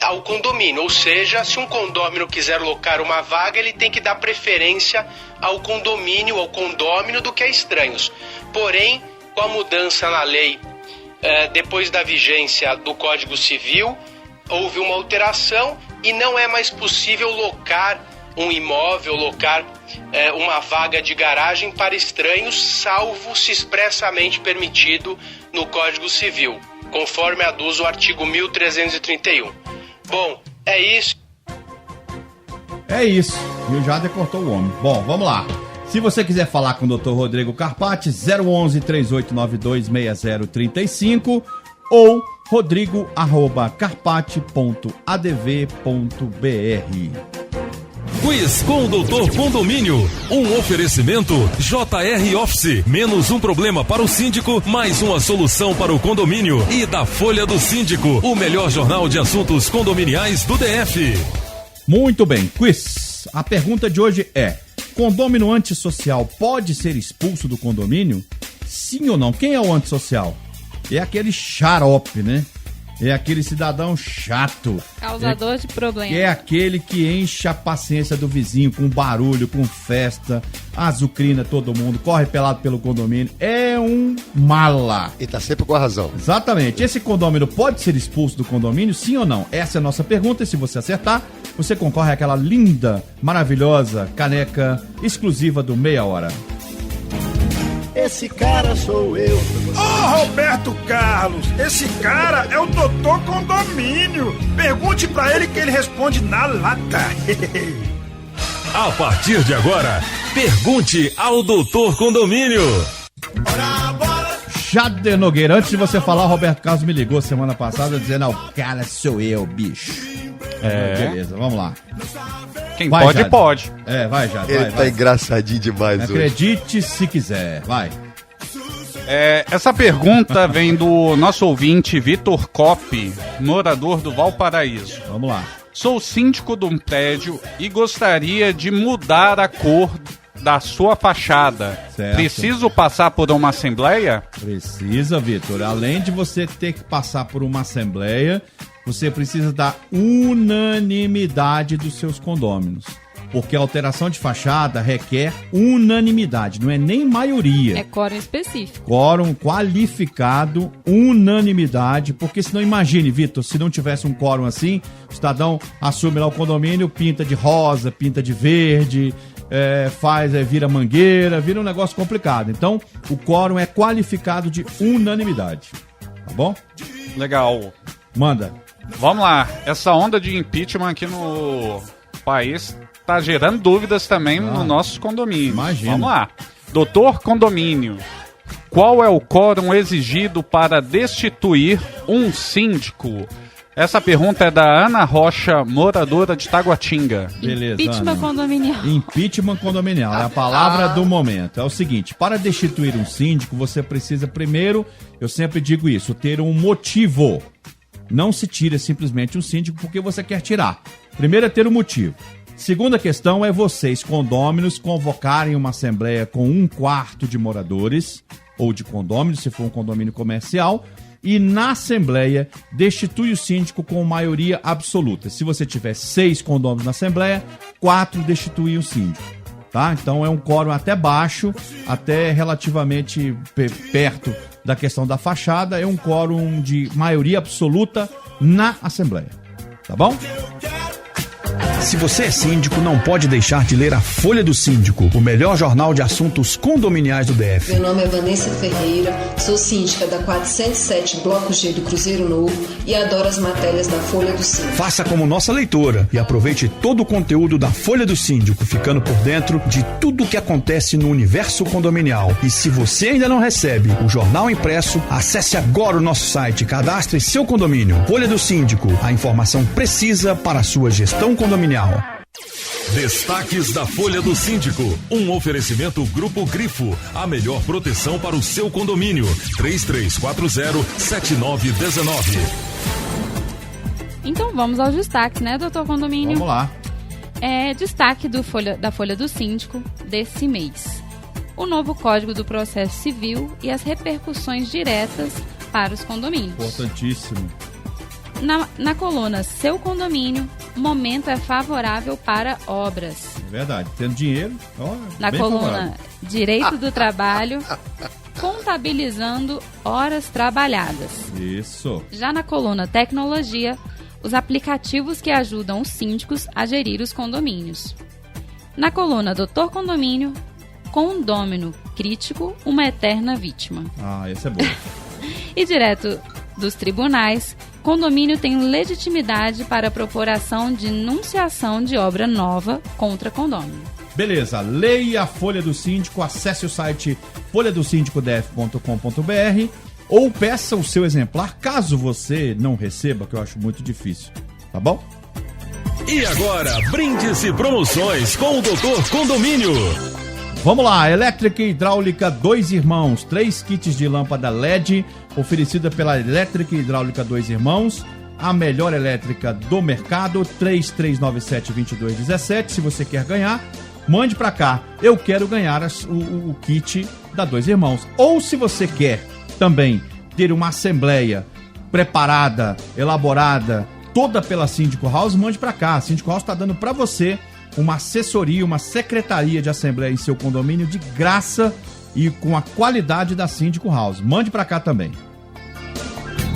ao condomínio. Ou seja, se um condômino quiser locar uma vaga, ele tem que dar preferência ao condomínio, ao condômino, do que a estranhos. Porém, com a mudança na lei, depois da vigência do Código Civil, houve uma alteração e não é mais possível locar um imóvel, locar uma vaga de garagem para estranhos, salvo se expressamente permitido no Código Civil, conforme aduz o artigo 1331. Bom, é isso. É isso. E o Jader cortou o homem. Bom, vamos lá. Se você quiser falar com o Dr. Rodrigo Carpati, 011-3892-6035 ou rodrigo@carpati.adv.br. Quiz com o Doutor Condomínio. Um oferecimento JR Office. Menos um problema para o síndico, mais uma solução para o condomínio. E da Folha do Síndico, o melhor jornal de assuntos condominiais do DF. Muito bem, quiz. A pergunta de hoje é: condômino antissocial pode ser expulso do condomínio? Sim ou não? Quem é o antissocial? É aquele xarope, né? É aquele cidadão chato. Causador de problemas. É aquele que enche a paciência do vizinho com barulho, com festa, azucrina todo mundo, corre pelado pelo condomínio. É um mala. E tá sempre com a razão. Exatamente. Esse condômino pode ser expulso do condomínio, sim ou não? Essa é a nossa pergunta e se você acertar, você concorre àquela linda, maravilhosa caneca exclusiva do Meia Hora. Esse cara sou eu. Ô, Roberto Carlos, esse cara é o Doutor Condomínio. Pergunte pra ele que ele responde na lata. A partir de agora, pergunte ao Doutor Condomínio. Jader Nogueira, antes de você falar, o Roberto Carlos me ligou semana passada dizendo: o cara sou eu, bicho. Beleza, vamos lá. Quem vai, pode, Jader. Pode. Vai, Jader. Ele tá engraçadinho demais hoje. Acredite se quiser, vai. Essa pergunta vem do nosso ouvinte Vitor Coppi, morador do Valparaíso. Vamos lá. Sou síndico de um prédio e gostaria de mudar a cor da sua fachada. Certo. Preciso passar por uma assembleia? Precisa, Vitor. Além de você ter que passar por uma assembleia, você precisa da unanimidade dos seus condôminos. Porque a alteração de fachada requer unanimidade, não é nem maioria. É quórum específico. Quórum qualificado, unanimidade, porque senão imagine, Vitor, se não tivesse um quórum assim, o cidadão assume lá o condomínio, pinta de rosa, pinta de verde, vira mangueira, vira um negócio complicado. Então, o quórum é qualificado de unanimidade. Tá bom? Legal. Manda. Vamos lá. Essa onda de impeachment aqui no país tá gerando dúvidas também no nosso condomínio. Imagina. Vamos lá. Doutor Condomínio, qual é o quórum exigido para destituir um síndico? Essa pergunta é da Ana Rocha, moradora de Taguatinga. Beleza, Impeachment Ana. condominial. Impeachment condominial, é a palavra do momento. É o seguinte, para destituir um síndico, você precisa primeiro, eu sempre digo isso, ter um motivo. Não se tira simplesmente um síndico porque você quer tirar. Primeiro é ter um motivo. Segunda questão é vocês, condôminos, convocarem uma assembleia com 1/4 de moradores, ou de condôminos, se for um condomínio comercial, e na assembleia destitui o síndico com maioria absoluta. Se você tiver 6 condôminos na assembleia, 4 destituem o síndico. Tá? Então é um quórum até baixo, até relativamente perto da questão da fachada, é um quórum de maioria absoluta na assembleia. Tá bom? Se você é síndico, não pode deixar de ler a Folha do Síndico, o melhor jornal de assuntos condominiais do DF. Meu nome é Vanessa Ferreira, sou síndica da 407 Bloco G do Cruzeiro Novo e adoro as matérias da Folha do Síndico. Faça como nossa leitora e aproveite todo o conteúdo da Folha do Síndico, ficando por dentro de tudo o que acontece no universo condominial. E se você ainda não recebe o jornal impresso, acesse agora o nosso site, cadastre seu condomínio. Folha do Síndico, a informação precisa para a sua gestão condominial. Destaques da Folha do Síndico. Um oferecimento Grupo Grifo. A melhor proteção para o seu condomínio. 3340-7919. Então vamos aos destaques, né, doutor Condomínio? Vamos lá. Destaque da Folha do Síndico desse mês. O novo Código do Processo Civil e as repercussões diretas para os condomínios. Importantíssimo. Na coluna Seu Condomínio, momento é favorável para obras. É verdade, tendo dinheiro, na coluna favorável. Direito do Trabalho, contabilizando horas trabalhadas. Isso. Já na coluna Tecnologia, os aplicativos que ajudam os síndicos a gerir os condomínios. Na coluna Doutor Condomínio, condômino crítico, uma eterna vítima. Essa é boa. E direto dos tribunais, condomínio tem legitimidade para propor ação de enunciação de obra nova contra condômino. Beleza, leia a Folha do Síndico, acesse o site folhadosindicodef.com.br ou peça o seu exemplar, caso você não receba, que eu acho muito difícil, tá bom? E agora, brindes e promoções com o Doutor Condomínio. Vamos lá, elétrica e hidráulica 2 Irmãos, 3 kits de lâmpada LED, oferecida pela Elétrica e Hidráulica 2 Irmãos, a melhor elétrica do mercado, 3397-2217. Se você quer ganhar, mande pra cá. Eu quero ganhar o kit da 2 Irmãos. Ou se você quer também ter uma assembleia preparada, elaborada, toda pela Síndico House, mande pra cá. A Síndico House está dando pra você uma assessoria, uma secretaria de assembleia em seu condomínio de graça e com a qualidade da Síndico House. Mande pra cá também.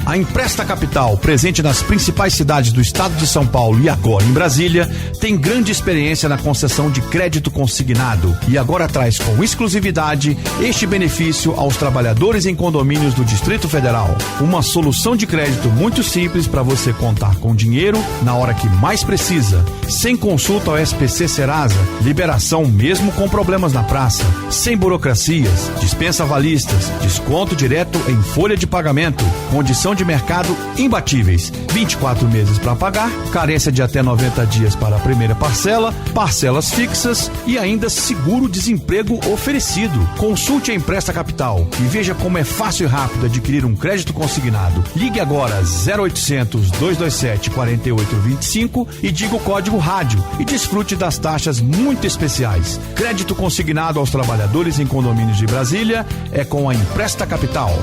A Empresta Capital, presente nas principais cidades do estado de São Paulo e agora em Brasília, tem grande experiência na concessão de crédito consignado e agora traz com exclusividade este benefício aos trabalhadores em condomínios do Distrito Federal. Uma solução de crédito muito simples para você contar com dinheiro na hora que mais precisa, sem consulta ao SPC Serasa, liberação mesmo com problemas na praça, sem burocracias, dispensa avalistas, desconto direto em folha de pagamento, condição de mercado imbatíveis, 24 meses para pagar, carência de até 90 dias para a primeira parcela, parcelas fixas e ainda seguro-desemprego oferecido. Consulte a Empresta Capital e veja como é fácil e rápido adquirir um crédito consignado. Ligue agora 0800-227-4825 e diga o código rádio e desfrute das taxas muito especiais. Crédito consignado aos trabalhadores em condomínios de Brasília é com a Empresta Capital.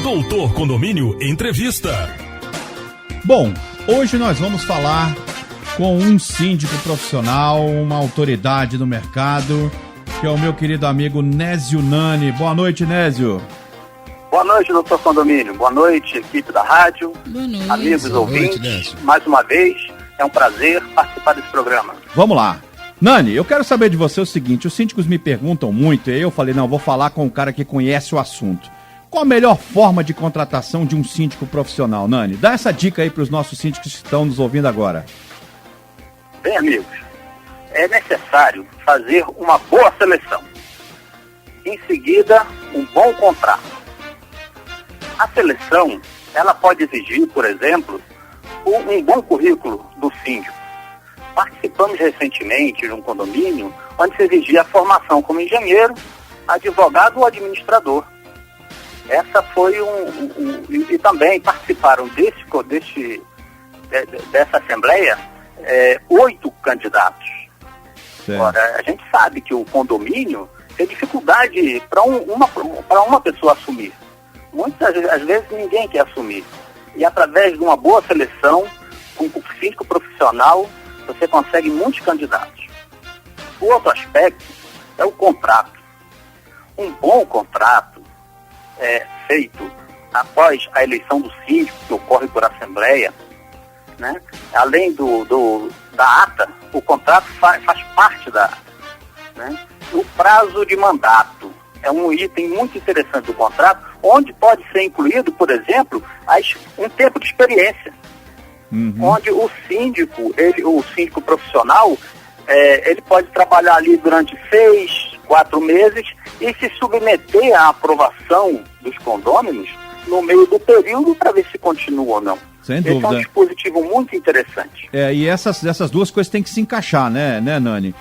Doutor Condomínio Entrevista. Bom, hoje nós vamos falar com um síndico profissional, uma autoridade do mercado, que é o meu querido amigo Nésio Nani. Boa noite, Nésio. Boa noite, doutor Condomínio. Boa noite, equipe da rádio. Boa noite. Amigos ouvintes. Mais uma vez, é um prazer participar desse programa. Vamos lá. Nani, eu quero saber de você o seguinte, os síndicos me perguntam muito, e eu falei, não, vou falar com o cara que conhece o assunto. Qual a melhor forma de contratação de um síndico profissional, Nani? Dá essa dica aí para os nossos síndicos que estão nos ouvindo agora. Bem, amigos, é necessário fazer uma boa seleção. Em seguida, um bom contrato. A seleção, ela pode exigir, por exemplo, um bom currículo do síndico. Participamos recentemente de um condomínio onde se exigia a formação como engenheiro, advogado ou administrador. Essa foi e também participaram dessa assembleia 8 candidatos. Agora, a gente sabe que o condomínio tem dificuldade para uma pessoa assumir. Muitas às vezes ninguém quer assumir. E através de uma boa seleção, com um síndico profissional, você consegue muitos candidatos. O outro aspecto é o contrato. Um bom contrato feito após a eleição do síndico, que ocorre por assembleia, né? Além da ata, o contrato faz parte da ata, né? O prazo de mandato é um item muito interessante do contrato, onde pode ser incluído, por exemplo, um tempo de experiência. Onde o síndico profissional, ele pode trabalhar ali durante 6, 4 meses e se submeter à aprovação dos condôminos no meio do período para ver se continua ou não. Sem dúvida. Esse é um dispositivo muito interessante. E essas duas coisas têm que se encaixar, né, Nani?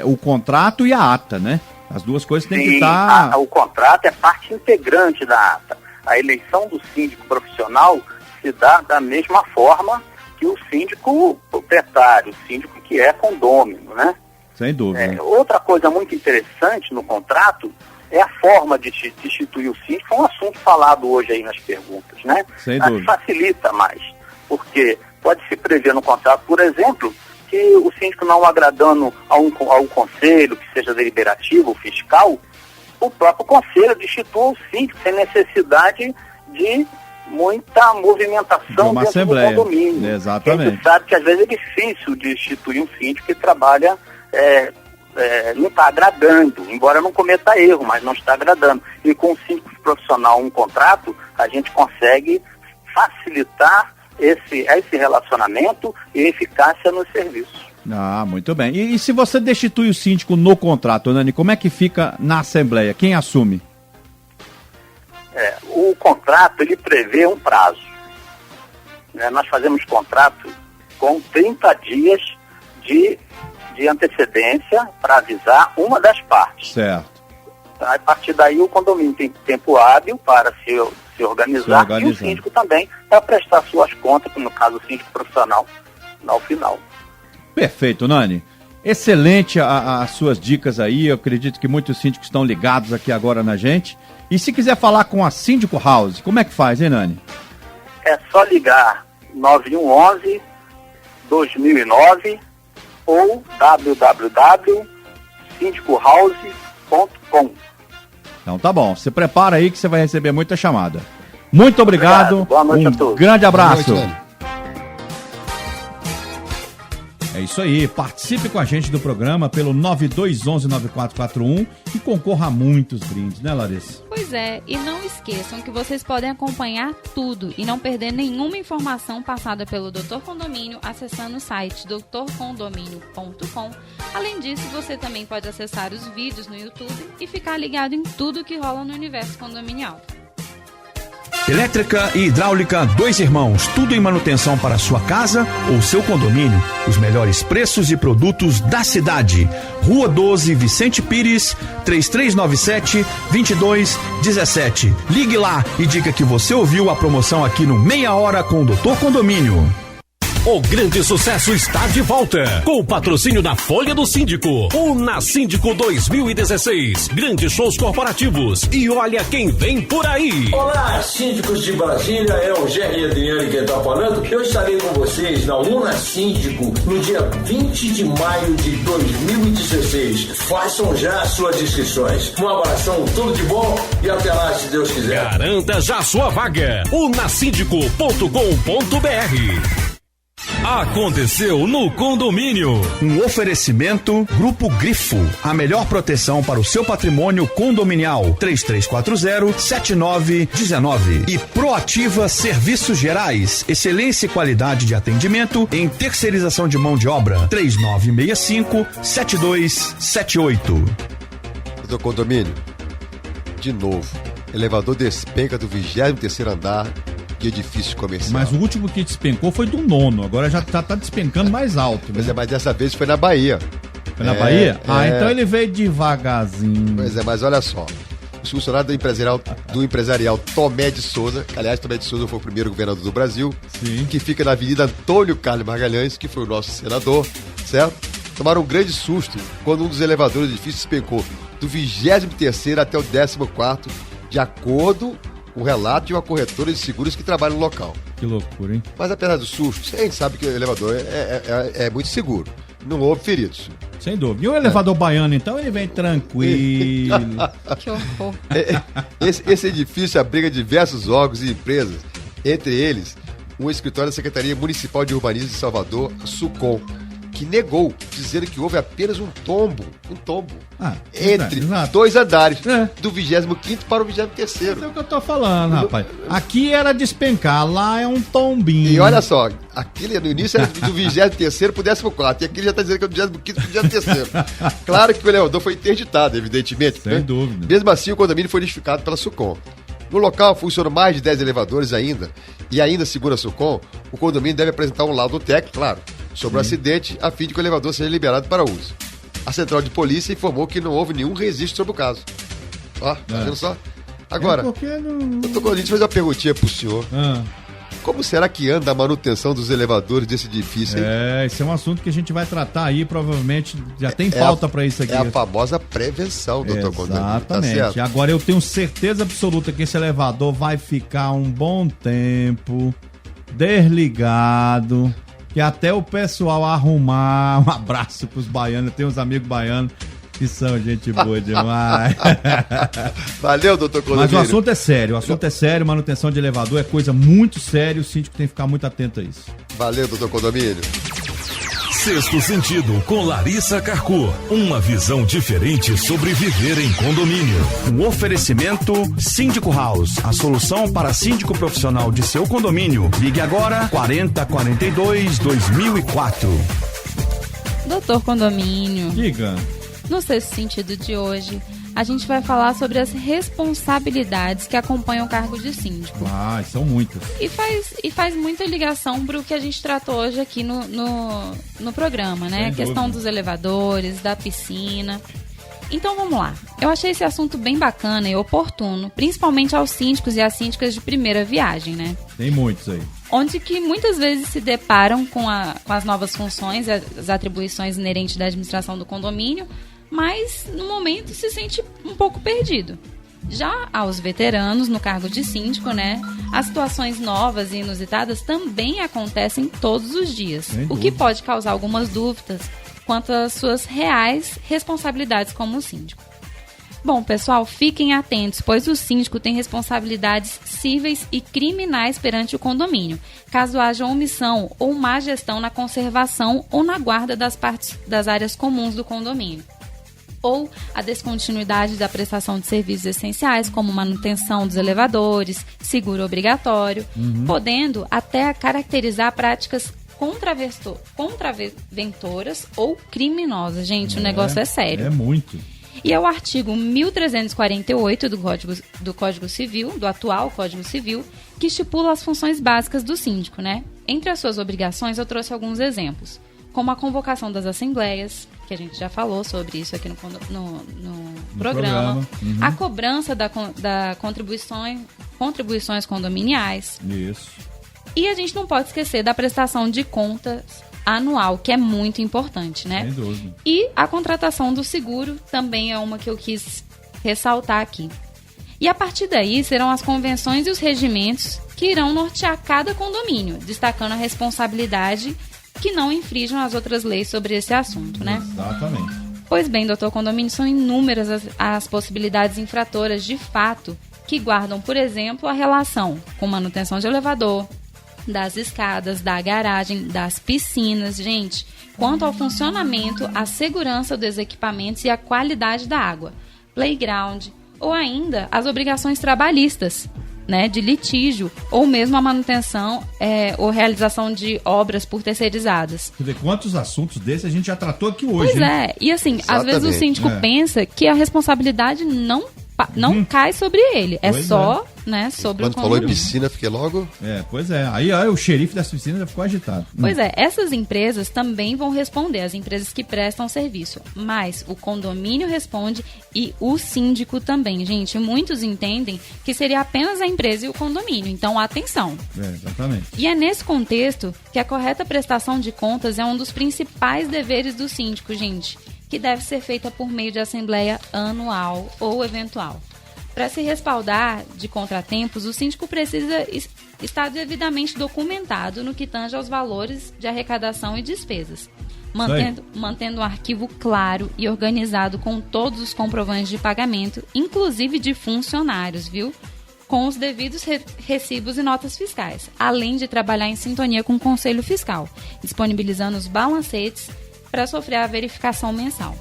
O contrato e a ata, né? As duas coisas têm que estar... O contrato é parte integrante da ata. A eleição do síndico profissional se dá da mesma forma que o síndico proprietário, o síndico que é condômino, né? Sem dúvida. Outra coisa muito interessante no contrato é a forma de instituir o síndico. Foi um assunto falado hoje aí nas perguntas, né? Sem dúvida. Facilita mais, porque pode-se prever no contrato, por exemplo, que o síndico não agradando ao conselho, que seja deliberativo ou fiscal, o próprio conselho destitua o síndico sem necessidade de muita movimentação dentro assembleia. Do condomínio. Exatamente. A gente sabe que às vezes é difícil de instituir um síndico que trabalha, não está agradando, embora não cometa erro, mas não está agradando. E com o síndico profissional, um contrato, a gente consegue facilitar esse relacionamento e eficácia no serviço. Muito bem. E se você destitui o síndico no contrato, Nani, como é que fica na assembleia? Quem assume? O contrato, ele prevê um prazo. Nós fazemos contrato com 30 dias de antecedência para avisar uma das partes. Certo. A partir daí o condomínio tem tempo hábil para se organizar e o síndico também para prestar suas contas, no caso o síndico profissional, ao final. Perfeito, Nani. Excelente as suas dicas aí, eu acredito que muitos síndicos estão ligados aqui agora na gente. E se quiser falar com a Síndico House, como é que faz, hein, Nani? É só ligar 9111-2009 ou www.sindicohouse.com. Então tá bom, se prepara aí que você vai receber muita chamada. Muito obrigado. Boa noite a todos. Grande abraço. Boa noite, É isso aí, participe com a gente do programa pelo 9211-9441 e concorra a muitos brindes, né, Larissa? Pois é, e não esqueçam que vocês podem acompanhar tudo e não perder nenhuma informação passada pelo Dr. Condomínio acessando o site drcondomínio.com. Além disso, você também pode acessar os vídeos no YouTube e ficar ligado em tudo que rola no universo condominial. Elétrica e hidráulica Dois Irmãos, tudo em manutenção para sua casa ou seu condomínio. Os melhores preços e produtos da cidade. Rua 12, Vicente Pires, 3397-2217. Ligue lá e diga que você ouviu a promoção aqui no Meia Hora com o Dr. Condomínio. O grande sucesso está de volta, com o patrocínio da Folha do Síndico, o Na Síndico 2016, grandes shows corporativos e olha quem vem por aí. Olá, síndicos de Brasília, é o Gerry Adriane quem está falando. Eu estarei com vocês na Una Síndico no dia 20 de maio de 2016. Façam já as suas inscrições. Um abração, tudo de bom e até lá, se Deus quiser. Garanta já sua vaga, unasíndico.com.br. Aconteceu no condomínio. Um oferecimento Grupo Grifo, a melhor proteção para o seu patrimônio condominial. 3340-7919. E Proativa Serviços Gerais, excelência e qualidade de atendimento em terceirização de mão de obra. 3965-7278. Do condomínio, de novo, elevador despenca do 23º andar de edifício comercial. Mas o último que despencou foi do 9º, agora já tá despencando mais alto. Né? Pois é, mas dessa vez foi na Bahia. Foi na Bahia? Então ele veio devagarzinho. Pois é, mas olha só, os funcionários do empresarial Tomé de Souza, aliás, Tomé de Souza foi o primeiro governador do Brasil, sim, que fica na Avenida Antônio Carlos Magalhães, que foi o nosso senador, certo? Tomaram um grande susto quando um dos elevadores do edifício despencou do 23º até o 14º, de acordo com o relato de uma corretora de seguros que trabalha no local. Que loucura, hein? Mas apesar do susto, a gente sabe que o elevador é muito seguro. Não houve feridos. Sem dúvida. E o elevador baiano, então, ele vem tranquilo. Que horror. Esse edifício abriga diversos órgãos e empresas, entre eles um escritório da Secretaria Municipal de Urbanismo de Salvador, SUCOM, que negou, dizendo que houve apenas um tombo entre dois andares, do 25º para o 23º. É o que eu tô falando, rapaz. Aqui era despencar, lá é um tombinho. E olha só, aquele no início era do 23º para o 14º, e aqui ele já está dizendo que é do 25º para o 23º. Claro que o elevador foi interditado, evidentemente. Sem dúvida. Mesmo assim, o condomínio foi identificado pela SUCOM. No local funcionam mais de 10 elevadores ainda, e ainda, segundo a SUCOM, o condomínio deve apresentar um laudo técnico, claro, sobre o acidente, a fim de que o elevador seja liberado para uso. A central de polícia informou que não houve nenhum registro sobre o caso. Ó, tá vendo só? Agora, doutor Corinthians fez uma perguntinha pro senhor. Como será que anda a manutenção dos elevadores desse edifício, hein? Esse é um assunto que a gente vai tratar aí, provavelmente já tem pauta para isso aqui. É a famosa prevenção, doutor Condomínio. Exatamente. Tá certo? Agora eu tenho certeza absoluta que esse elevador vai ficar um bom tempo desligado, que até o pessoal arrumar. Um abraço pros baianos, tem uns amigos baianos que são gente boa demais. Valeu, doutor Condomínio. Mas o assunto é sério, manutenção de elevador é coisa muito séria, o síndico tem que ficar muito atento a isso. Valeu, doutor Condomínio. Sexto Sentido, com Larissa Carcu. Uma visão diferente sobre viver em condomínio. Um oferecimento Síndico House, a solução para síndico profissional de seu condomínio. Ligue agora 4042-2004. Doutor Condomínio. Diga. No Sexto Sentido de hoje, a gente vai falar sobre as responsabilidades que acompanham o cargo de síndico. São muitas. E faz muita ligação para o que a gente tratou hoje aqui no programa, né? A questão dos elevadores, da piscina. Então vamos lá. Eu achei esse assunto bem bacana e oportuno, principalmente aos síndicos e às síndicas de primeira viagem, né? Tem muitos aí. Onde que muitas vezes se deparam com as novas funções, as atribuições inerentes da administração do condomínio, mas no momento se sente um pouco perdido. Já aos veteranos no cargo de síndico, né, as situações novas e inusitadas também acontecem todos os dias, o que pode causar algumas dúvidas quanto às suas reais responsabilidades como síndico. Bom, pessoal, fiquem atentos, pois o síndico tem responsabilidades cíveis e criminais perante o condomínio, caso haja omissão ou má gestão na conservação ou na guarda das áreas comuns do condomínio, ou a descontinuidade da prestação de serviços essenciais, como manutenção dos elevadores, seguro obrigatório, podendo até caracterizar práticas contraventoras ou criminosas. Gente, o negócio é sério. É muito. E é o artigo 1348 do Código Civil, do atual Código Civil, que estipula as funções básicas do síndico, né? Entre as suas obrigações, eu trouxe alguns exemplos, como a convocação das assembleias, que a gente já falou sobre isso aqui no programa. A cobrança da contribuições condominiais. Isso. E a gente não pode esquecer da prestação de contas anual, que é muito importante, né? Sem dúvida. E a contratação do seguro também é uma que eu quis ressaltar aqui. E a partir daí serão as convenções e os regimentos que irão nortear cada condomínio, destacando a responsabilidade que não infringam as outras leis sobre esse assunto, né? Exatamente. Pois bem, doutor Condomínio, são inúmeras as possibilidades infratoras de fato que guardam, por exemplo, a relação com manutenção de elevador, das escadas, da garagem, das piscinas, gente, quanto ao funcionamento, a segurança dos equipamentos e a qualidade da água, playground, ou ainda as obrigações trabalhistas, né, de litígio, ou mesmo a manutenção ou realização de obras por terceirizadas. Quer ver quantos assuntos desses a gente já tratou aqui hoje. Pois é, e assim, às vezes o síndico pensa que a responsabilidade não cai sobre ele, Pois só né, sobre Quando o falou em condomínio. piscina, fiquei logo... Pois é. Aí o xerife dessa piscina já ficou agitado. Pois é, essas empresas também vão responder, as empresas que prestam serviço. Mas o condomínio responde e o síndico também. Gente, muitos entendem que seria apenas a empresa e o condomínio. Então, atenção. Exatamente. E é nesse contexto que a correta prestação de contas é um dos principais deveres do síndico, gente, que deve ser feita por meio de assembleia anual ou eventual. Para se respaldar de contratempos, o síndico precisa estar devidamente documentado no que tange aos valores de arrecadação e despesas, mantendo um arquivo claro e organizado com todos os comprovantes de pagamento, inclusive de funcionários, viu? Com os devidos recibos e notas fiscais, além de trabalhar em sintonia com o Conselho Fiscal, disponibilizando os balancetes para sofrer a verificação mensal.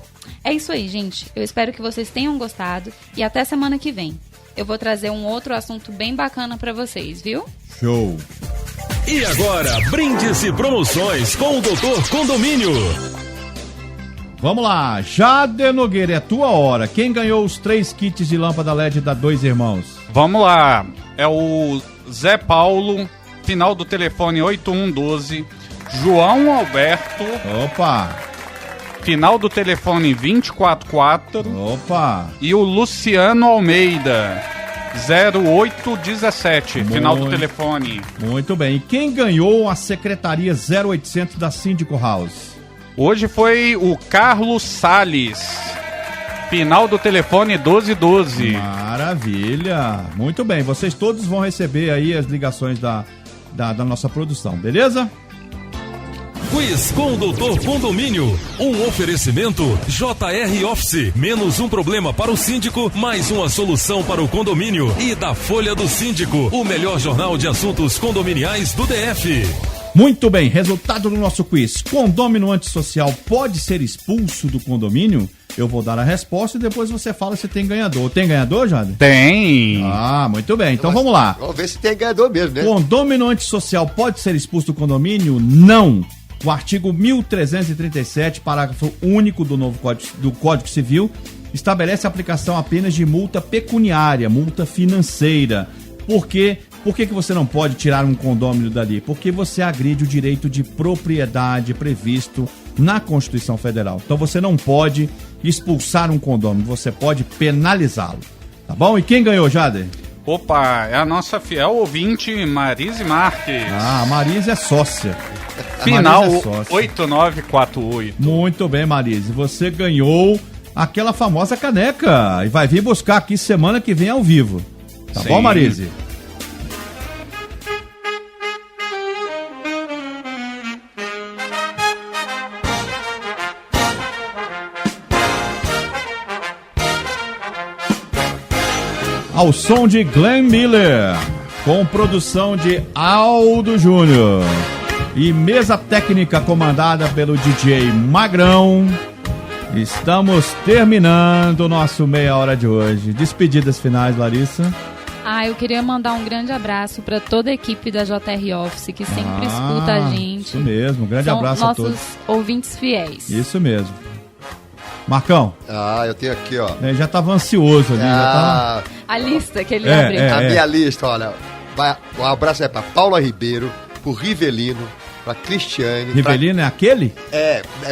É isso aí, gente. Eu espero que vocês tenham gostado e até semana que vem. Eu vou trazer um outro assunto bem bacana para vocês, viu? Show! E agora, brindes e promoções com o Doutor Condomínio. Vamos lá, Jader Nogueira, é a tua hora. Quem ganhou os 3 kits de lâmpada LED da Dois Irmãos? Vamos lá, é o Zé Paulo, final do telefone 8112, João Alberto. Opa! Final do telefone 244. Opa! E o Luciano Almeida, 0817, final do telefone. Muito bem. E quem ganhou a secretaria 0800 da Síndico House? Hoje foi o Carlos Salles, final do telefone 1212. Maravilha! Muito bem, vocês todos vão receber aí as ligações da nossa produção, beleza? Quiz com o Doutor Condomínio. Um oferecimento JR Office. Menos um problema para o síndico, mais uma solução para o condomínio. E da Folha do Síndico, o melhor jornal de assuntos condominiais do DF. Muito bem, resultado do nosso quiz. Condômino antissocial pode ser expulso do condomínio? Eu vou dar a resposta e depois você fala se tem ganhador. Tem ganhador, Jade? Tem. Ah, muito bem. Então vamos lá. Vamos ver se tem ganhador mesmo, né? Condômino antissocial pode ser expulso do condomínio? Não. O artigo 1337, parágrafo único do novo Código Civil, estabelece a aplicação apenas de multa pecuniária, multa financeira. Por quê? Por que você não pode tirar um condômino dali? Porque você agride o direito de propriedade previsto na Constituição Federal. Então você não pode expulsar um condômino, você pode penalizá-lo. Tá bom? E quem ganhou, Jader? Opa, é a nossa fiel ouvinte Marise Marques. Ah, a Marise é sócia. Final 8948. Muito bem, Marise. Você ganhou aquela famosa caneca e vai vir buscar aqui semana que vem ao vivo. Tá Sim. bom, Marise? Ao som de Glenn Miller, com produção de Aldo Júnior e mesa técnica comandada pelo DJ Magrão, estamos terminando o nosso meia hora de hoje. Despedidas finais, Larissa. Eu queria mandar um grande abraço para toda a equipe da JR Office que sempre escuta a gente. Isso mesmo, um grande abraço a todos. Nossos ouvintes fiéis. Isso mesmo. Marcão. Eu tenho aqui, ó. Já tava ansioso ali. A lista que ele abriu. A minha lista, olha. Um abraço para Paula Ribeiro, pro Rivelino, pra Cristiane. Rivelino é aquele?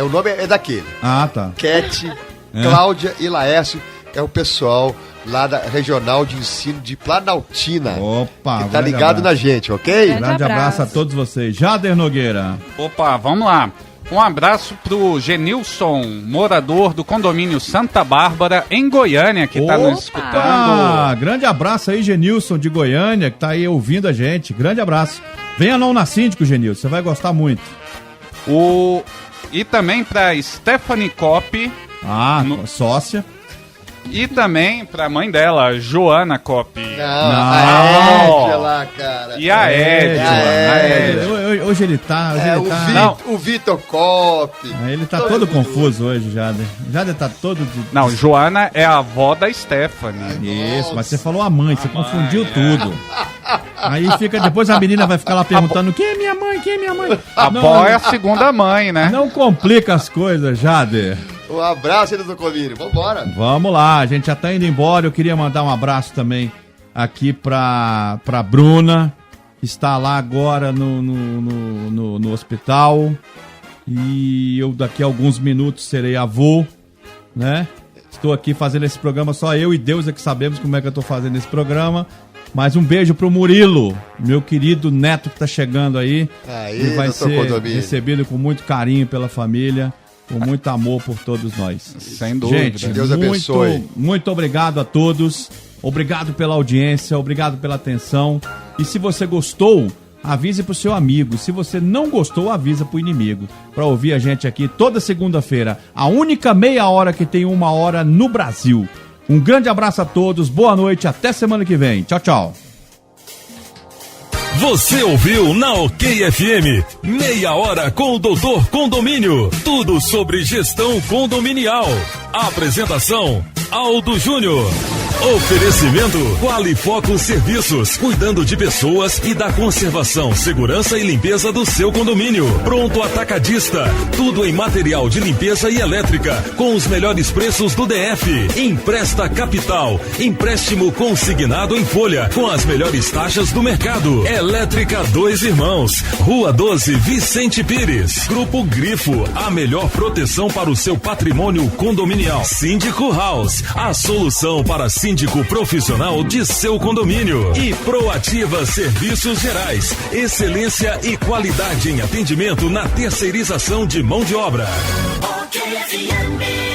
O nome é daquele. Ah, tá. Cat, Cláudia e Laércio é o pessoal lá da Regional de Ensino de Planaltina. Opa, que tá ligado na gente, ok? Grande abraço a todos vocês. Jader Nogueira. Opa, vamos lá. Um abraço pro Genilson, morador do condomínio Santa Bárbara, em Goiânia, que tá nos escutando. Grande abraço aí, Genilson de Goiânia, que tá aí ouvindo a gente. Grande abraço. Venha não na Síndico, Genilson, você vai gostar muito. E também pra Stephanie Kopp. Sócia. E também pra mãe dela, Joana Cop. A Edla, cara. E a Edla. Hoje ele tá... O Vitor Cop. Ele tá todo confuso hoje, Jader. Jader tá todo... Não, Joana é a avó da Stephanie. Isso, mas você falou a mãe, você confundiu tudo. Aí fica... Depois a menina vai ficar lá perguntando quem é minha mãe, quem é minha mãe. A avó é a segunda mãe, né? Não complica as coisas, Jader. Um abraço, doutor Comírio. Vambora. Vamos lá, a gente já tá indo embora. Eu queria mandar um abraço também aqui pra Bruna, que está lá agora no hospital. E eu daqui a alguns minutos serei avô, né? Estou aqui fazendo esse programa, só eu e Deus é que sabemos como é que eu tô fazendo esse programa. Mas um beijo pro Murilo, meu querido neto que tá chegando aí. Ele vai ser recebido com muito carinho pela família. Com muito amor por todos nós. Sem dúvida. Gente, Deus abençoe. Muito obrigado a todos. Obrigado pela audiência, obrigado pela atenção. E se você gostou, avise pro seu amigo. Se você não gostou, avisa pro inimigo. Para ouvir a gente aqui toda segunda-feira. A única meia hora que tem 1 hora no Brasil. Um grande abraço a todos, boa noite, até semana que vem. Tchau, tchau. Você ouviu na OK FM, meia hora com o Doutor Condomínio. Tudo sobre gestão condominial. Apresentação, Aldo Júnior. Oferecimento Qualifoco Serviços, cuidando de pessoas e da conservação, segurança e limpeza do seu condomínio. Pronto Atacadista, tudo em material de limpeza e elétrica, com os melhores preços do DF. Empresta Capital, empréstimo consignado em folha, com as melhores taxas do mercado. Elétrica Dois Irmãos, Rua 12, Vicente Pires. Grupo Grifo, a melhor proteção para o seu patrimônio condominial. Síndico House, a solução para síndico profissional de seu condomínio. E Proativa Serviços Gerais, excelência e qualidade em atendimento na terceirização de mão de obra. OK FM.